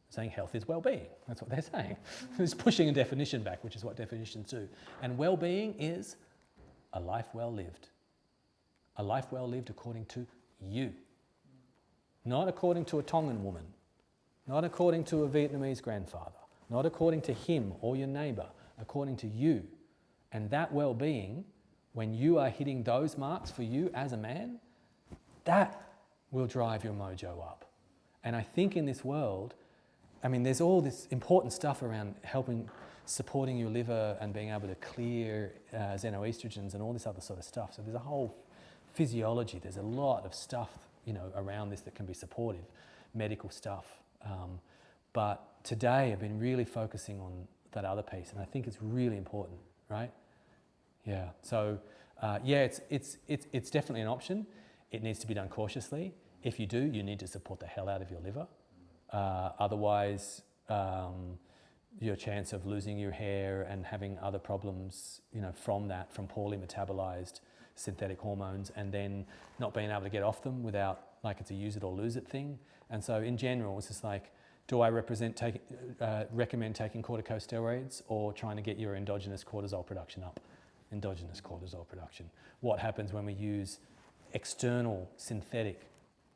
saying health is well-being. That's what they're saying. It's pushing a definition back, which is what definitions do. And well-being is a life well lived. A life well lived according to you. Not according to a Tongan woman. Not according to a Vietnamese grandfather. Not according to him or your neighbour. According to you. And that well-being, when you are hitting those marks for you as a man, that will drive your mojo up. And I think in this world, I mean, there's all this important stuff around supporting your liver and being able to clear xenoestrogens and all this other sort of stuff. So there's a whole physiology, there's a lot of stuff, around this that can be supportive, medical stuff. But today I've been really focusing on that other piece, and I think it's really important, right? Yeah. So it's definitely an option. It needs to be done cautiously. If you do, you need to support the hell out of your liver. Otherwise, your chance of losing your hair and having other problems, from poorly metabolized synthetic hormones, and then not being able to get off them without, like, it's a use it or lose it thing. And so in general, it's just like, do I recommend taking corticosteroids or trying to get your endogenous cortisol production up? Endogenous cortisol production. What happens when we use external synthetic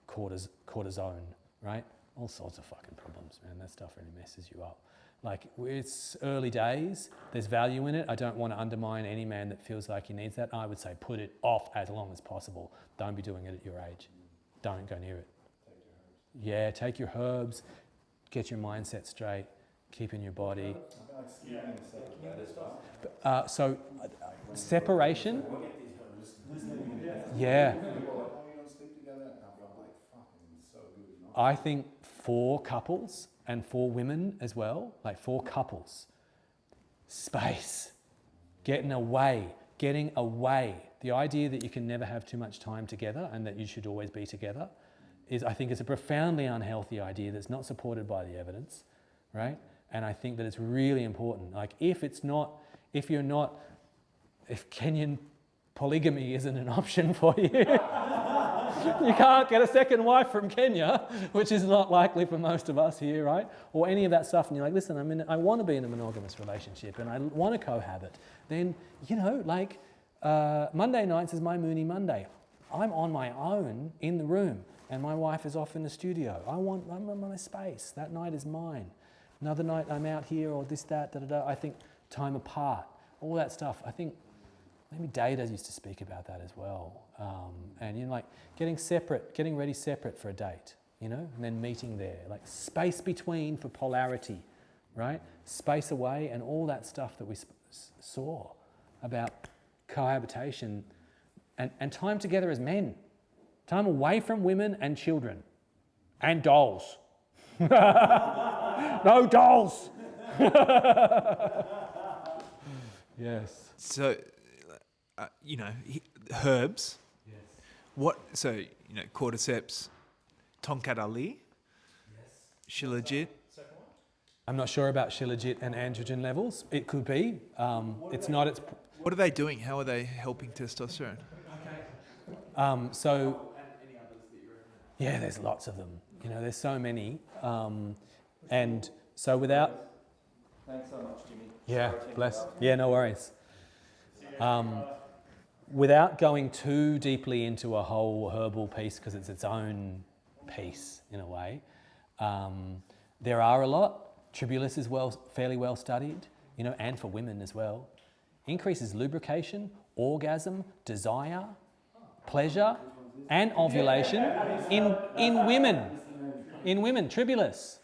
cortisone, right? All sorts of fucking problems, man. That stuff really messes you up. Like, it's early days. There's value in it. I don't want to undermine any man that feels like he needs that. I would say put it off as long as possible. Don't be doing it at your age. Don't go near it. Yeah, take your herbs. Get your mindset straight. Keep in your body. Separation. Yeah. I think for couples and for women as well, like for couples, space, getting away. The idea that you can never have too much time together and that you should always be together I think it's a profoundly unhealthy idea that's not supported by the evidence, right? And I think that it's really important. Like, if Kenyan polygamy isn't an option for you, you can't get a second wife from Kenya, which is not likely for most of us here, right? Or any of that stuff, and you're like, listen, I want to be in a monogamous relationship and I want to cohabit. Then, Monday nights is my Mooney Monday. I'm on my own in the room and my wife is off in the studio. I'm on my space. That night is mine. Another night I'm out here, or this, that, da-da-da. I think time apart, all that stuff. I think maybe Data used to speak about that as well. And like getting ready separate for a date, and then meeting there. Like space between for polarity, right? Space away, and all that stuff that we saw about cohabitation and time together as men. Time away from women and children and dolls. No dolls. Yes. So, herbs So, cordyceps, Tonkat Ali, Shilajit. I'm not sure about Shilajit and androgen levels. It could be. It's not. It's What are they doing? How are they helping testosterone? so. Yeah, there's lots of them. There's so many. And so without. Thanks so much, Jimmy. Yeah, bless. Yeah, no worries. Without going too deeply into a whole herbal piece, because it's its own piece in a way, there are a lot. Tribulus is fairly well studied, and for women as well. Increases lubrication, orgasm, desire, pleasure, and ovulation in women. In women, Tribulus.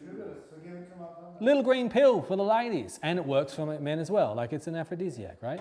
Little green pill for the ladies, and it works for men as well. Like it's an aphrodisiac, right?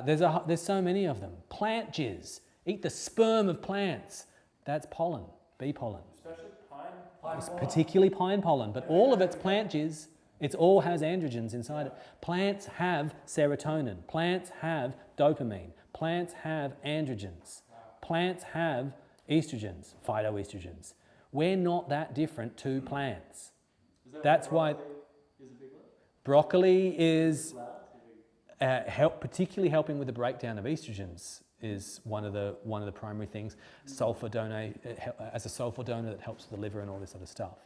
There's so many of them. Plant jizz. Eat the sperm of plants. That's pollen, bee pollen. Especially pine It's particularly pine pollen, but all of it's plant jizz. It all has androgens inside it. Plants have serotonin. Plants have dopamine. Plants have androgens. Plants have estrogens, phytoestrogens. We're not that different to plants. That's why broccoli is particularly helping with the breakdown of estrogens is one of the primary things. Sulfur donor as a sulfur donor that helps with the liver and all this other stuff.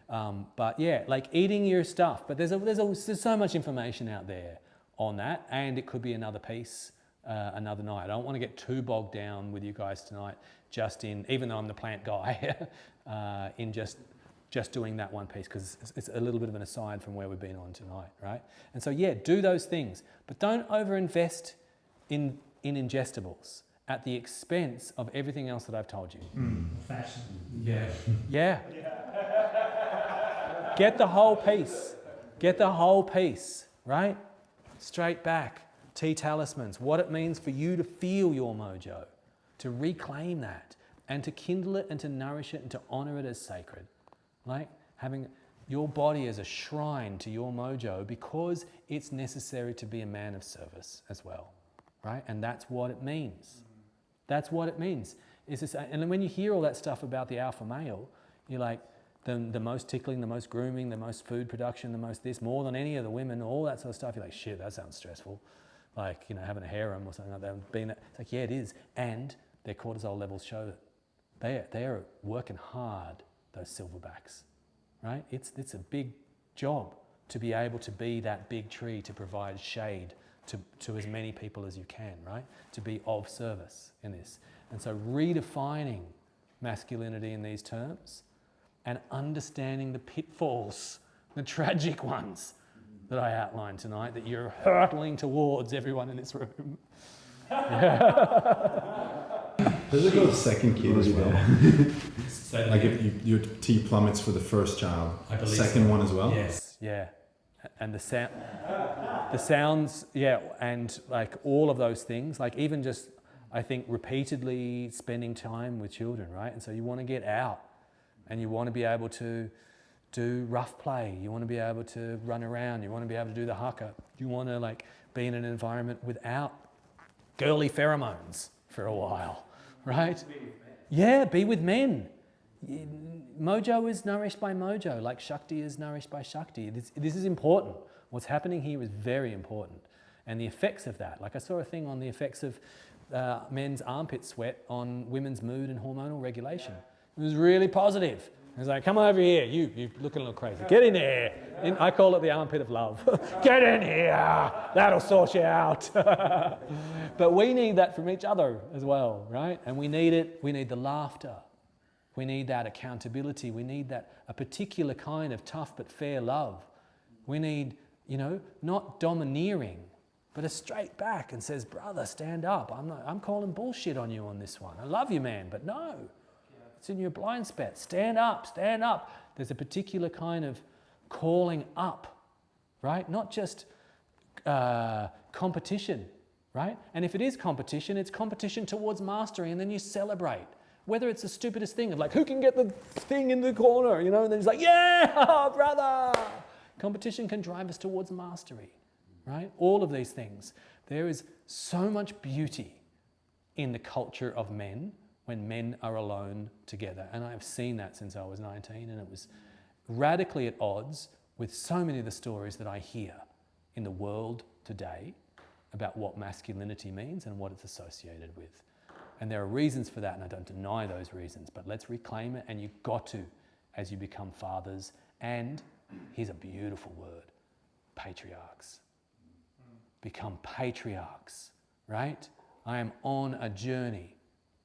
But yeah, like eating your stuff. But there's so much information out there on that, and it could be another piece another night. I don't want to get too bogged down with you guys tonight. Even though I'm the plant guy, in just doing that one piece, because it's a little bit of an aside from where we've been on tonight, right? And so yeah, do those things, but don't overinvest in ingestibles at the expense of everything else that I've told you. Fashion. Yeah. Get the whole piece. Get the whole piece, right? Straight back. Tea talismans. What it means for you to feel your mojo, to reclaim that, and to kindle it and to nourish it and to honor it as sacred. Like having your body as a shrine to your mojo, because it's necessary to be a man of service as well, right? And that's what it means. That's what it means. And when you hear all that stuff about the alpha male, you're like, the most tickling, the most grooming, the most food production, the most this, more than any of the women, all that sort of stuff. You're like, shit, that sounds stressful. Like, having a harem or something like that. It's like, yeah, it is. And their cortisol levels show that they are working hard, those silverbacks, right? It's a big job to be able to be that big tree, to provide shade to as many people as you can, right? To be of service in this. And so redefining masculinity in these terms and understanding the pitfalls, the tragic ones that I outlined tonight, that you're hurtling towards everyone in this room. Does it go to second kid as well? Like if your T plummets for the first child, second one as well? Yes, yeah. And the sounds, yeah, and like all of those things, like even just, I think, repeatedly spending time with children, right? And so you want to get out and you want to be able to do rough play. You want to be able to run around. You want to be able to do the haka. You want to like be in an environment without girly pheromones for a while, right? Yeah, be with men. Mojo is nourished by mojo, like Shakti is nourished by Shakti. This is important. What's happening here is very important. And the effects of that, like I saw a thing on the effects of men's armpit sweat on women's mood and hormonal regulation. It was really positive. It was like, come over here, you looking a little crazy. Get in there. I call it the armpit of love. Get in here, that'll sort you out. But we need that from each other as well, right? And we need it, we need the laughter. We need that accountability. We need that, a particular kind of tough but fair love. We need, not domineering, but a straight back and says, brother, stand up. I'm calling bullshit on you on this one. I love you, man, but no. It's in your blind spot. Stand up, stand up. There's a particular kind of calling up, right? Not just competition, right? And if it is competition, it's competition towards mastery, and then you celebrate. Whether it's the stupidest thing of like, who can get the thing in the corner, and then he's like, yeah, brother. Competition can drive us towards mastery, right? All of these things. There is so much beauty in the culture of men when men are alone together. And I've seen that since I was 19, and it was radically at odds with so many of the stories that I hear in the world today about what masculinity means and what it's associated with. And there are reasons for that, and I don't deny those reasons, but let's reclaim it, and you've got to as you become fathers. And here's a beautiful word, patriarchs. Become patriarchs, right? I am on a journey,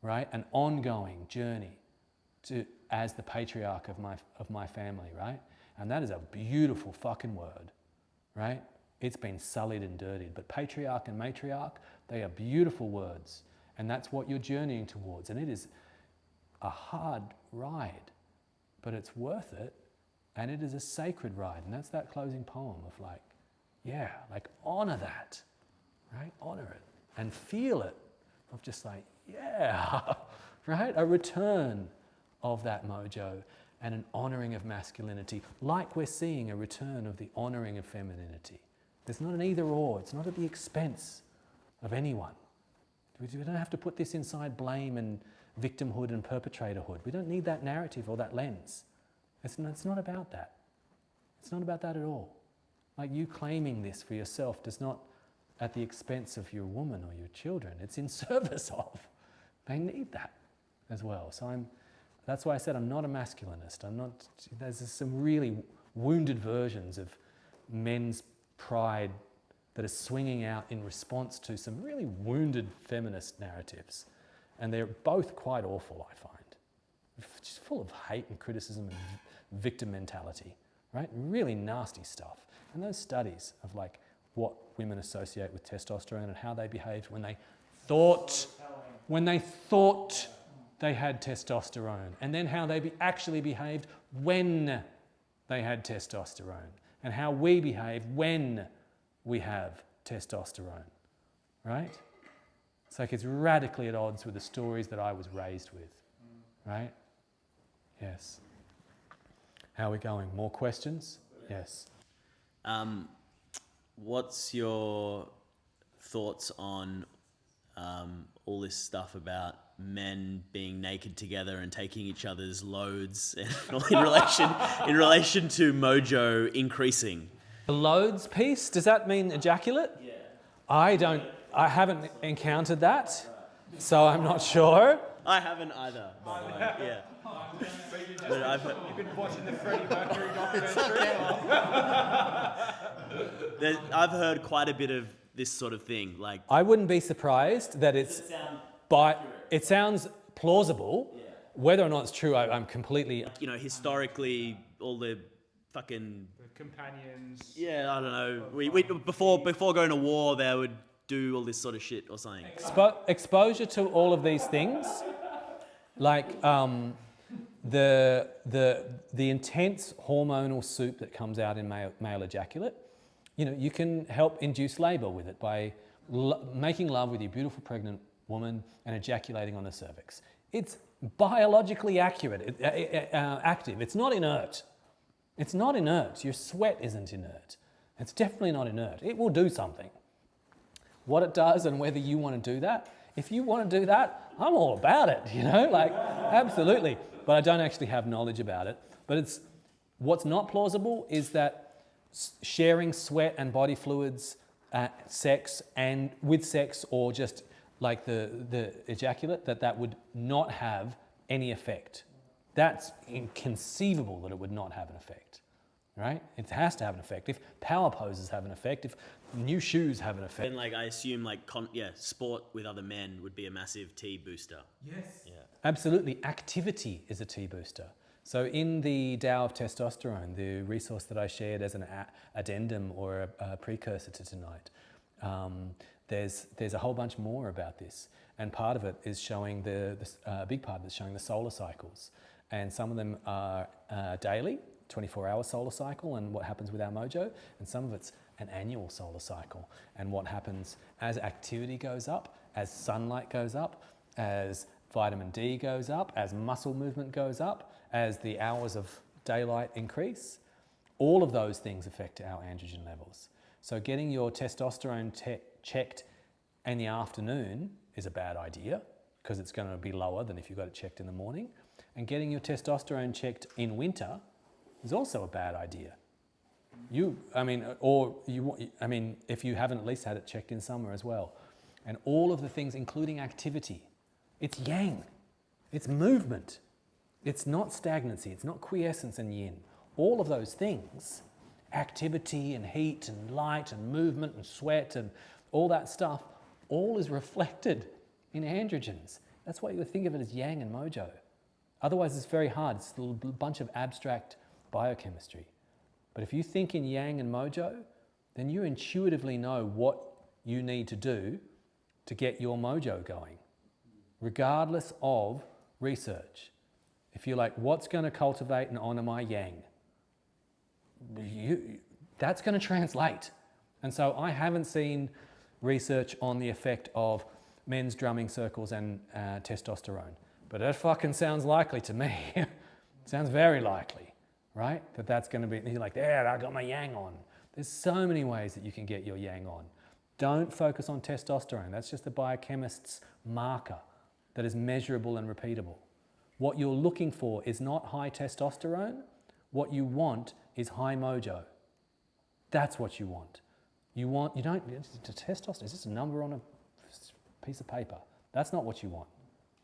right? An ongoing journey as the patriarch of my family, right? And that is a beautiful fucking word, right? It's been sullied and dirtied, but patriarch and matriarch, they are beautiful words, and that's what you're journeying towards. And it is a hard ride, but it's worth it, and it is a sacred ride. And that's that closing poem of like, yeah, like honor that, right? Honor it and feel it of just like, yeah, right? A return of that mojo and an honoring of masculinity, like we're seeing a return of the honoring of femininity. There's not an either or, it's not at the expense of anyone. We don't have to put this inside blame and victimhood and perpetratorhood. We don't need that narrative or that lens. It's not about that. It's not about that at all. Like you claiming this for yourself does not at the expense of your woman or your children. It's in service of. They need that as well. So that's why I said I'm not a masculinist. There's some really wounded versions of men's pride that are swinging out in response to some really wounded feminist narratives. And they're both quite awful, I find. Just full of hate and criticism and victim mentality, right? Really nasty stuff. And those studies of like what women associate with testosterone and how they behaved when they thought they had testosterone, and then how they actually behaved when they had testosterone, and how we behave when we have testosterone, right? It's like it's radically at odds with the stories that I was raised with, right? Yes. How are we going? More questions? Yes. What's your thoughts on all this stuff about men being naked together and taking each other's loads in relation to mojo increasing? The loads piece, does that mean ejaculate? Yeah. I haven't encountered that, so I'm not sure. I haven't either, by the way. Yeah. But You've been watching the Freddie Mercury documentary. I've heard quite a bit of this sort of thing. Like, I wouldn't be surprised that it sounds plausible. Yeah. Whether or not it's true, I'm completely... You know, historically, all the fucking... The companions. Yeah, I don't know. We before going to war, they would do all this sort of shit or something. Exposure to all of these things, like the intense hormonal soup that comes out in male ejaculate, you know, you can help induce labour with it by making love with your beautiful pregnant woman and ejaculating on the cervix. It's biologically active. It's not inert. It's not inert. Your sweat isn't inert. It's definitely not inert. It will do something. What it does and whether you want to do that, if you want to do that, I'm all about it, you know, like absolutely. But I don't actually have knowledge about it. But what's not plausible is that sharing sweat and body fluids at sex and with sex or just like the ejaculate, that would not have any effect. That's inconceivable that it would not have an effect, right? It has to have an effect. If power poses have an effect, if new shoes have an effect. And like I assume like sport with other men would be a massive T booster. Yes. Yeah. Absolutely. Activity is a T booster. So in the Tao of Testosterone, the resource that I shared as an addendum or a precursor to tonight, there's a whole bunch more about this. And part of it is showing a big part of it is showing the solar cycles. And some of them are daily, 24-hour solar cycle and what happens with our mojo. And some of it's an annual solar cycle and what happens as activity goes up, as sunlight goes up, as vitamin D goes up, as muscle movement goes up, as the hours of daylight increase. All of those things affect our androgen levels. So getting your testosterone checked in the afternoon is a bad idea because it's going to be lower than if you got it checked in the morning. And getting your testosterone checked in winter is also a bad idea. If you haven't at least had it checked in summer as well. And all of the things, including activity, it's yang, it's movement. It's not stagnancy, it's not quiescence and yin. All of those things, activity and heat and light and movement and sweat and all that stuff, all is reflected in androgens. That's why you think of it as yang and mojo. Otherwise it's very hard, it's a bunch of abstract biochemistry. But if you think in yang and mojo, then you intuitively know what you need to do to get your mojo going, regardless of research. If you're like, what's going to cultivate and honor my yang? That's going to translate. And so I haven't seen research on the effect of men's drumming circles and testosterone. But that fucking sounds likely to me. It sounds very likely, right? That's going to be, you're like, there, I got my yang on. There's so many ways that you can get your yang on. Don't focus on testosterone. That's just the biochemist's marker that is measurable and repeatable. What you're looking for is not high testosterone. What you want is high mojo. That's what you want. Testosterone is just a number on a piece of paper. That's not what you want.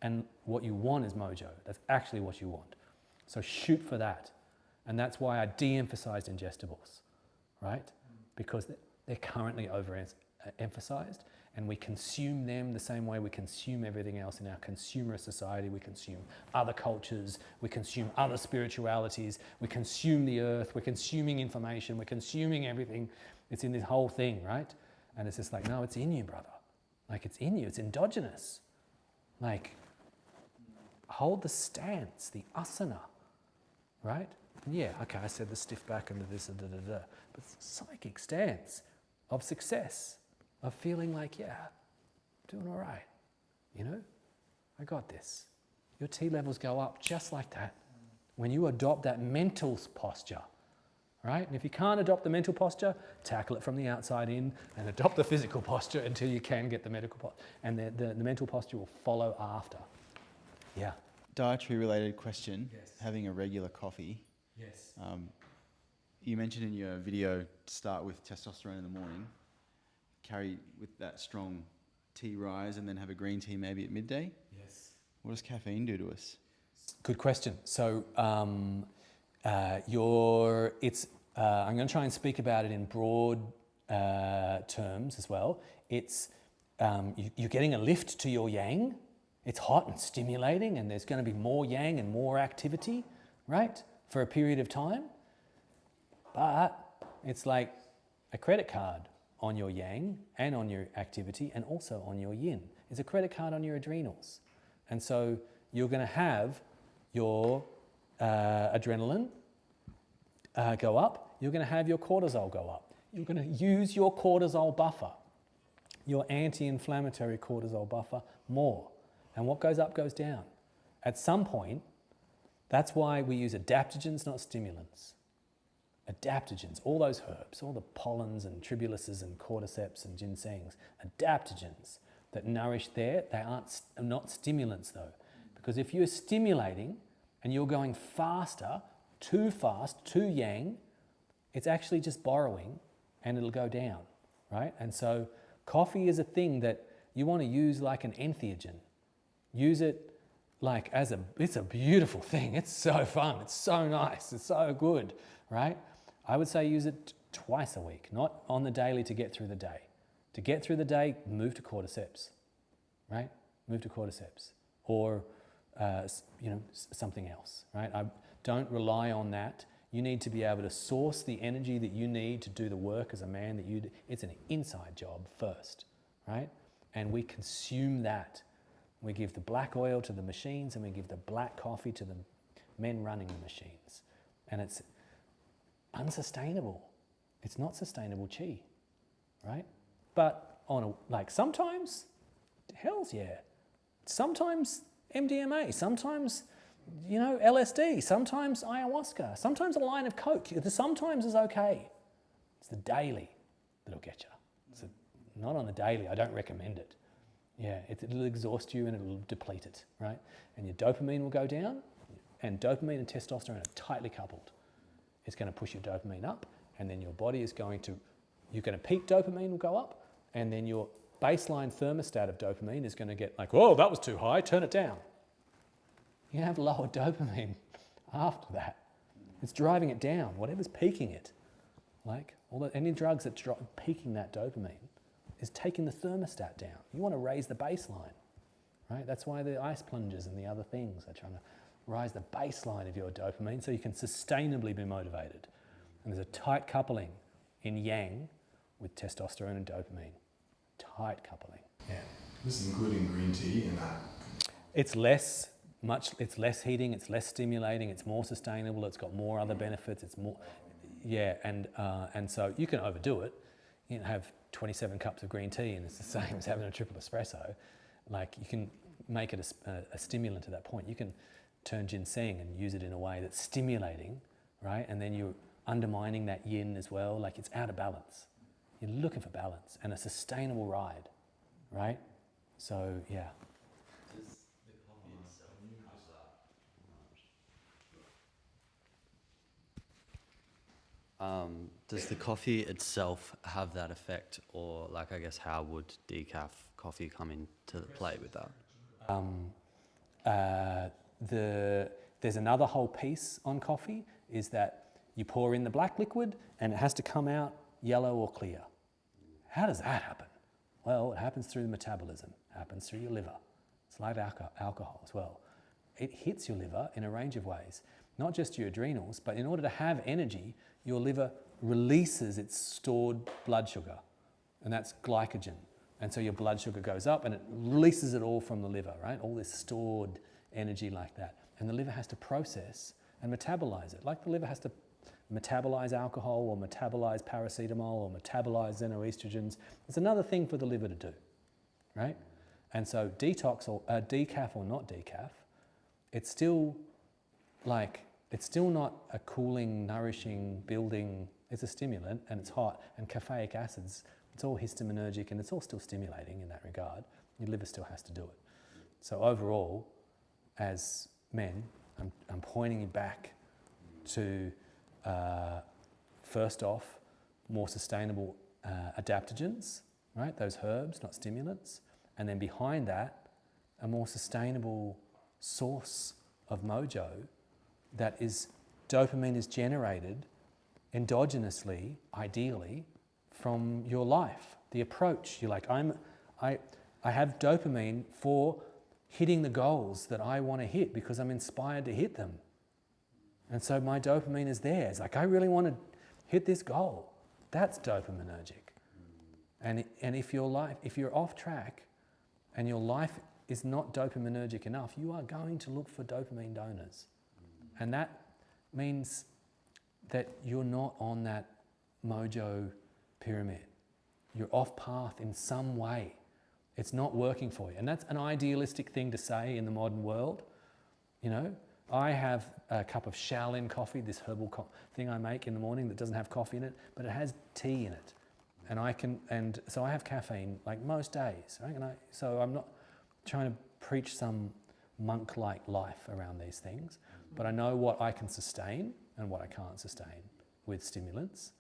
And what you want is mojo. That's actually what you want. So shoot for that. And that's why I de-emphasized ingestibles, right? Because they're currently overemphasized, and we consume them the same way we consume everything else in our consumerist society. We consume other cultures, we consume other spiritualities, we consume the earth, we're consuming information, we're consuming everything. It's in this whole thing, right? And it's just like, no, it's in you, brother. Like, it's in you, it's endogenous. Like, hold the stance, the asana, right? And yeah, okay, I said the stiff back and the this and da-da-da. But it's a psychic stance of success, of feeling like, yeah, doing all right, you know? I got this. Your T levels go up just like that when you adopt that mental posture, right? And if you can't adopt the mental posture, tackle it from the outside in and adopt the physical posture until you can get the medical posture. And the mental posture will follow after. Yeah. Dietary related question. Yes. Having a regular coffee. Yes. You mentioned in your video to start with testosterone in the morning, carry with that strong tea rise, and then have a green tea maybe at midday. Yes. What does caffeine do to us? Good question. So I'm going to try and speak about it in broad terms as well. It's you're getting a lift to your yang. It's hot and stimulating, and there's going to be more yang and more activity, right, for a period of time. But it's like a credit card on your yang and on your activity and also on your yin. It's a credit card on your adrenals. And so you're going to have your adrenaline go up. You're going to have your cortisol go up. You're going to use your cortisol buffer, your anti-inflammatory cortisol buffer, more. And what goes up goes down. At some point, that's why we use adaptogens, not stimulants. Adaptogens, all those herbs, all the pollens and tribuluses and cordyceps and ginsengs, adaptogens that nourish there, they aren't not stimulants though. Because if you're stimulating and you're going faster, too yang, it's actually just borrowing and it'll go down, right? And so coffee is a thing that you want to use like an entheogen. Use it like it's a beautiful thing. It's so fun. It's so nice. It's so good, right? I would say use it twice a week, not on the daily to get through the day. To get through the day, move to cordyceps, right? Move to cordyceps or something else, right? Don't rely on that. You need to be able to source the energy that you need to do the work as a man that you do. It's an inside job first, right? And we consume that. We give the black oil to the machines and we give the black coffee to the men running the machines. And it's unsustainable. It's not sustainable chi, right? But sometimes, hells yeah. Sometimes MDMA, sometimes, LSD, sometimes ayahuasca, sometimes a line of coke. The sometimes is okay. It's the daily that'll get you. Not on the daily, I don't recommend it. Yeah, it'll exhaust you and it'll deplete it, right? And your dopamine will go down, and dopamine and testosterone are tightly coupled. It's going to push your dopamine up, and then your body is going to, you're going to peak dopamine will go up, and then your baseline thermostat of dopamine is going to get like, oh, that was too high, turn it down. You have lower dopamine after that. It's driving it down, whatever's peaking it. Like any drugs that peaking that dopamine is taking the thermostat down. You want to raise the baseline, right? That's why the ice plunges and the other things are trying to rise the baseline of your dopamine so you can sustainably be motivated. And there's a tight coupling in yang with testosterone and dopamine. Tight coupling. Yeah. This is including green tea in that. It's less heating, it's less stimulating, it's more sustainable, it's got more other benefits, it's more, yeah, and so you can overdo it. You can have 27 cups of green tea and it's the same as having a triple espresso. Like you can make it a stimulant to that point. You can turn ginseng and use it in a way that's stimulating, right? And then you're undermining that yin as well. Like it's out of balance. You're looking for balance and a sustainable ride, right? So yeah. Does the coffee itself have that effect, or like I guess how would decaf coffee come into play with that? There's another whole piece on coffee is that you pour in the black liquid and it has to come out yellow or clear. How does that happen? Well, it happens through the metabolism, it happens through your liver. It's like alcohol as well. It hits your liver in a range of ways, not just your adrenals, but in order to have energy, your liver releases its stored blood sugar, and that's glycogen. And so your blood sugar goes up and it releases it all from the liver, right? All this stored energy like that. And the liver has to process and metabolize it. Like the liver has to metabolize alcohol or metabolize paracetamol or metabolize xenoestrogens. It's another thing for the liver to do, right? And so detox or decaf or not decaf, it's still not a cooling, nourishing, building, it's a stimulant and it's hot, and caffeic acids, it's all histaminergic and it's all still stimulating in that regard. Your liver still has to do it. So overall, as men, I'm pointing you back to, first off, more sustainable adaptogens, right? Those herbs, not stimulants. And then behind that, a more sustainable source of mojo that is, dopamine is generated endogenously, ideally, from your life. The approach, you're like, I have dopamine for hitting the goals that I want to hit because I'm inspired to hit them. And so my dopamine is there. It's like, I really want to hit this goal. That's dopaminergic. And if you're off track and your life is not dopaminergic enough, you are going to look for dopamine donors. And that means that you're not on that mojo pyramid. You're off path in some way. It's not working for you. And that's an idealistic thing to say in the modern world. You know, I have a cup of Shaolin coffee, this herbal thing I make in the morning that doesn't have coffee in it, but it has tea in it. And so I have caffeine like most days, right? So I'm not trying to preach some monk-like life around these things, but I know what I can sustain and what I can't sustain with stimulants.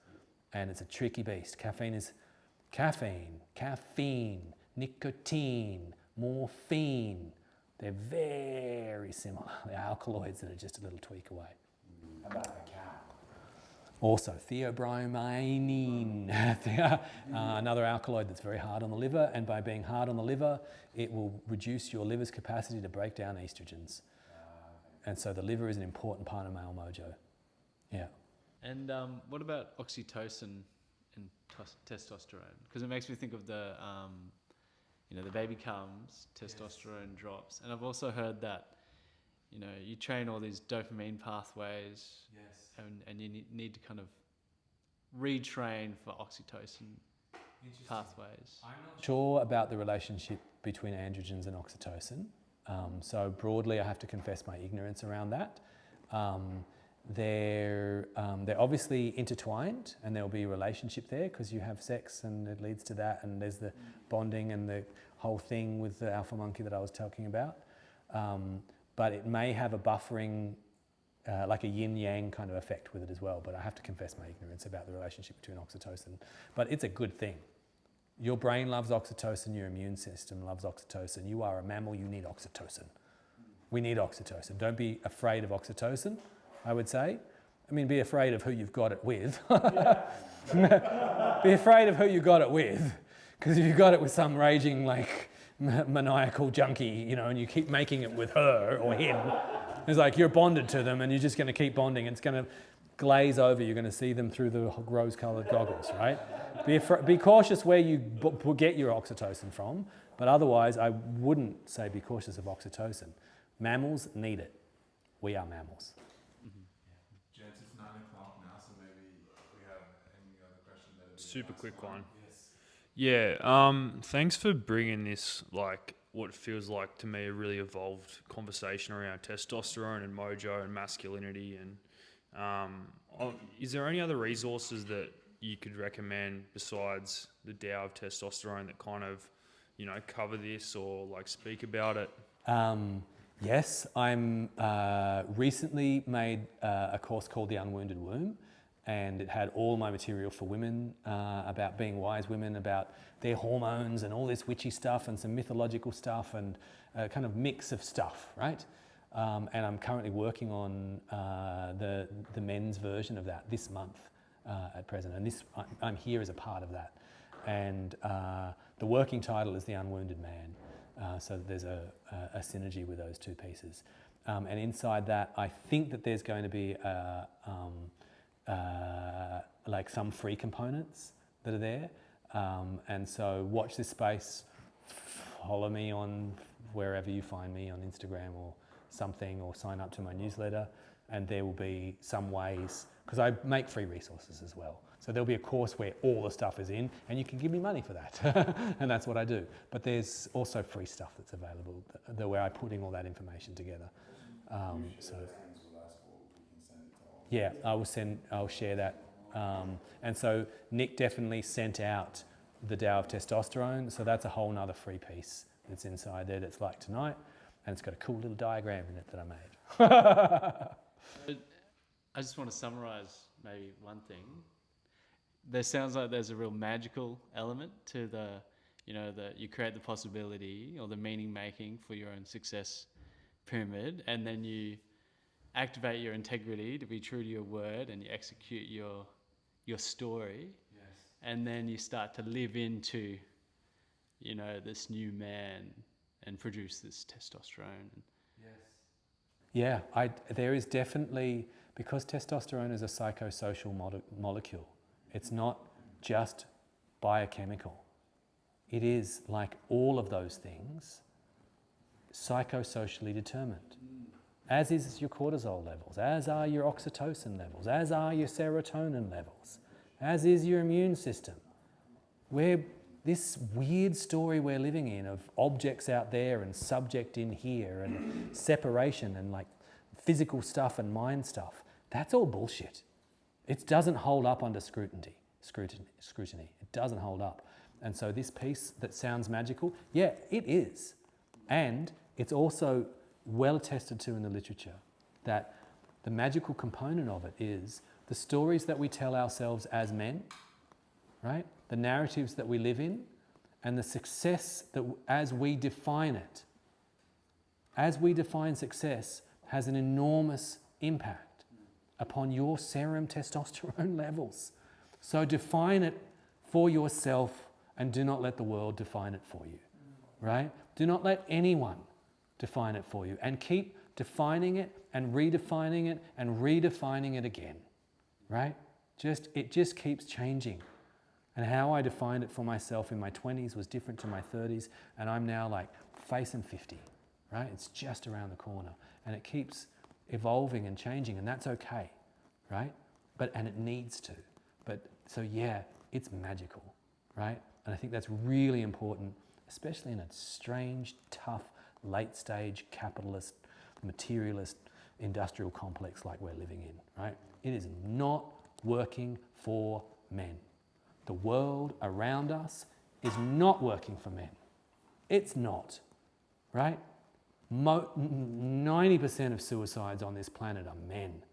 And it's a tricky beast. Caffeine is caffeine, nicotine, morphine. They're very similar. They're alkaloids that are just a little tweak away. About the cat. Also, theobromine, another alkaloid that's very hard on the liver, and by being hard on the liver, it will reduce your liver's capacity to break down estrogens. And so the liver is an important part of male mojo. Yeah. And what about oxytocin and testosterone? Because it makes me think of the baby comes, testosterone drops. And I've also heard that, you train all these dopamine pathways, and you need to kind of retrain for oxytocin pathways. I'm not sure about the relationship between androgens and oxytocin. So broadly, I have to confess my ignorance around that. They're obviously intertwined, and there'll be a relationship there because you have sex and it leads to that, and there's the bonding and the whole thing with the alpha monkey that I was talking about. But it may have a buffering, like a yin-yang kind of effect with it as well. But I have to confess my ignorance about the relationship between oxytocin. But it's a good thing. Your brain loves oxytocin, your immune system loves oxytocin. You are a mammal, you need oxytocin. We need oxytocin. Don't be afraid of oxytocin, I would say. I mean, be afraid of who you've got it with. Be afraid of who you got it with. Because if you got it with some raging, like, maniacal junkie, you know, and you keep making it with her or him, it's like you're bonded to them and you're just going to keep bonding. It's going to glaze over. You're going to see them through the rose-coloured goggles, right? Be cautious where you get your oxytocin from, but otherwise I wouldn't say be cautious of oxytocin. Mammals need it. We are mammals. Gents, it's 9 o'clock now, so maybe we have any other questions. Super quick one. Yeah, thanks for bringing this, like, what feels like to me a really evolved conversation around testosterone and mojo and masculinity. And is there any other resources that you could recommend besides the Tao of Testosterone that kind of, you know, cover this or like speak about it? Yes, I'm recently made a course called The Unwounded Womb, and it had all my material for women about being wise women, about their hormones and all this witchy stuff and some mythological stuff and a kind of mix of stuff, right? And I'm currently working on the men's version of that this month at present, and I'm here as a part of that. And the working title is The Unwounded Man, so there's a synergy with those two pieces. And inside that, I think that there's going to be like some free components that are there. And so watch this space, follow me on wherever you find me on Instagram or something, or sign up to my newsletter, and there will be some ways, because I make free resources as well. So there'll be a course where all the stuff is in, and you can give me money for that, and that's what I do. But there's also free stuff that's available, where I'm putting all that information together. So yeah, I'll share that. And so Nick definitely sent out the Tao of Testosterone, so that's a whole nother free piece that's inside there that's like tonight, and it's got a cool little diagram in it that I made. I just want to summarize maybe one thing. There sounds like there's a real magical element to the, you know, that you create the possibility or the meaning making for your own success pyramid, and then you activate your integrity to be true to your word, and you execute your story. Yes. And then you start to live into, you know, this new man and produce this testosterone. Yes. Yeah, there is definitely, because testosterone is a psychosocial molecule, it's not just biochemical. It is, like all of those things, psychosocially determined. As is your cortisol levels, as are your oxytocin levels, as are your serotonin levels, as is your immune system. This weird story we're living in of objects out there and subject in here and separation and like physical stuff and mind stuff, that's all bullshit. It doesn't hold up under scrutiny. It doesn't hold up. And so this piece that sounds magical, yeah, it is. And it's also well attested to in the literature that the magical component of it is the stories that we tell ourselves as men, right? The narratives that we live in, and the success that as we define it, as we define success, has an enormous impact upon your serum testosterone levels. So define it for yourself and do not let the world define it for you, right? Do not let anyone define it for you, and keep defining it and redefining it and redefining it again, right? It just keeps changing. And how I defined it for myself in my 20s was different to my 30s, and I'm now like facing 50, right? It's just around the corner, and it keeps evolving and changing, and that's okay, right? And it needs to. But so yeah, it's magical, right? And I think that's really important, especially in a strange, tough, late-stage capitalist, materialist, industrial complex like we're living in, right? It is not working for men. The world around us is not working for men. It's not, right? 90% of suicides on this planet are men,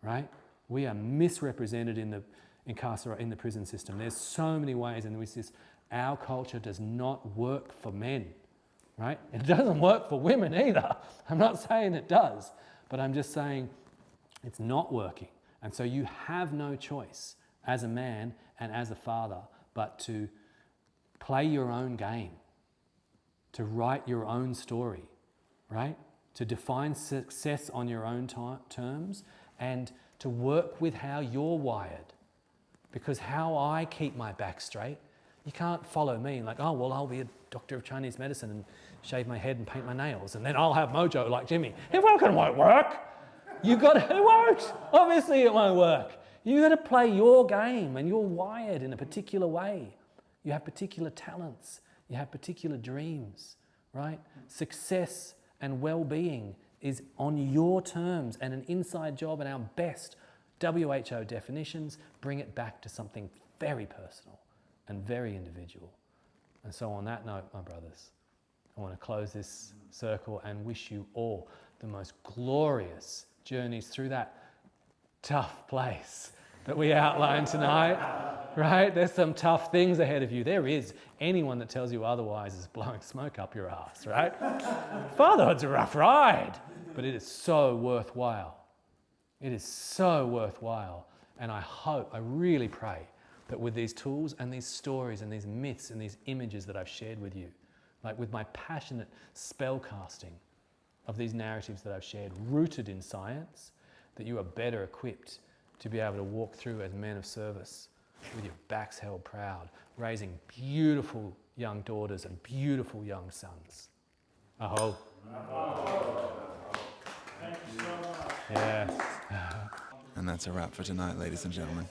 right? We are misrepresented in the prison system. There's so many ways in which our culture does not work for men, right? It doesn't work for women either. I'm not saying it does, but I'm just saying it's not working. And so you have no choice as a man and as a father but to play your own game, to write your own story, right? To define success on your own terms and to work with how you're wired. Because how I keep my back straight, you can't follow me like, oh, well, I'll be a doctor of Chinese medicine and shave my head and paint my nails and then I'll have mojo like Jimmy. It won't work. It won't. Obviously it won't work. You got to play your game and you're wired in a particular way. You have particular talents. You have particular dreams, right? Success and well-being is on your terms, and an inside job and our best WHO definitions bring it back to something very personal and very individual. And so on that note, my brothers, I want to close this circle and wish you all the most glorious journeys through that tough place that we outlined tonight, right? There's some tough things ahead of you. There is. Anyone that tells you otherwise is blowing smoke up your ass, right? Fatherhood's a rough ride, but it is so worthwhile. It is so worthwhile. And I hope, I really pray that with these tools and these stories and these myths and these images that I've shared with you, like with my passionate spell casting of these narratives that I've shared, rooted in science, that you are better equipped to be able to walk through as men of service with your backs held proud, raising beautiful young daughters and beautiful young sons. Aho. Thank you so much. Yes. And that's a wrap for tonight, ladies and gentlemen.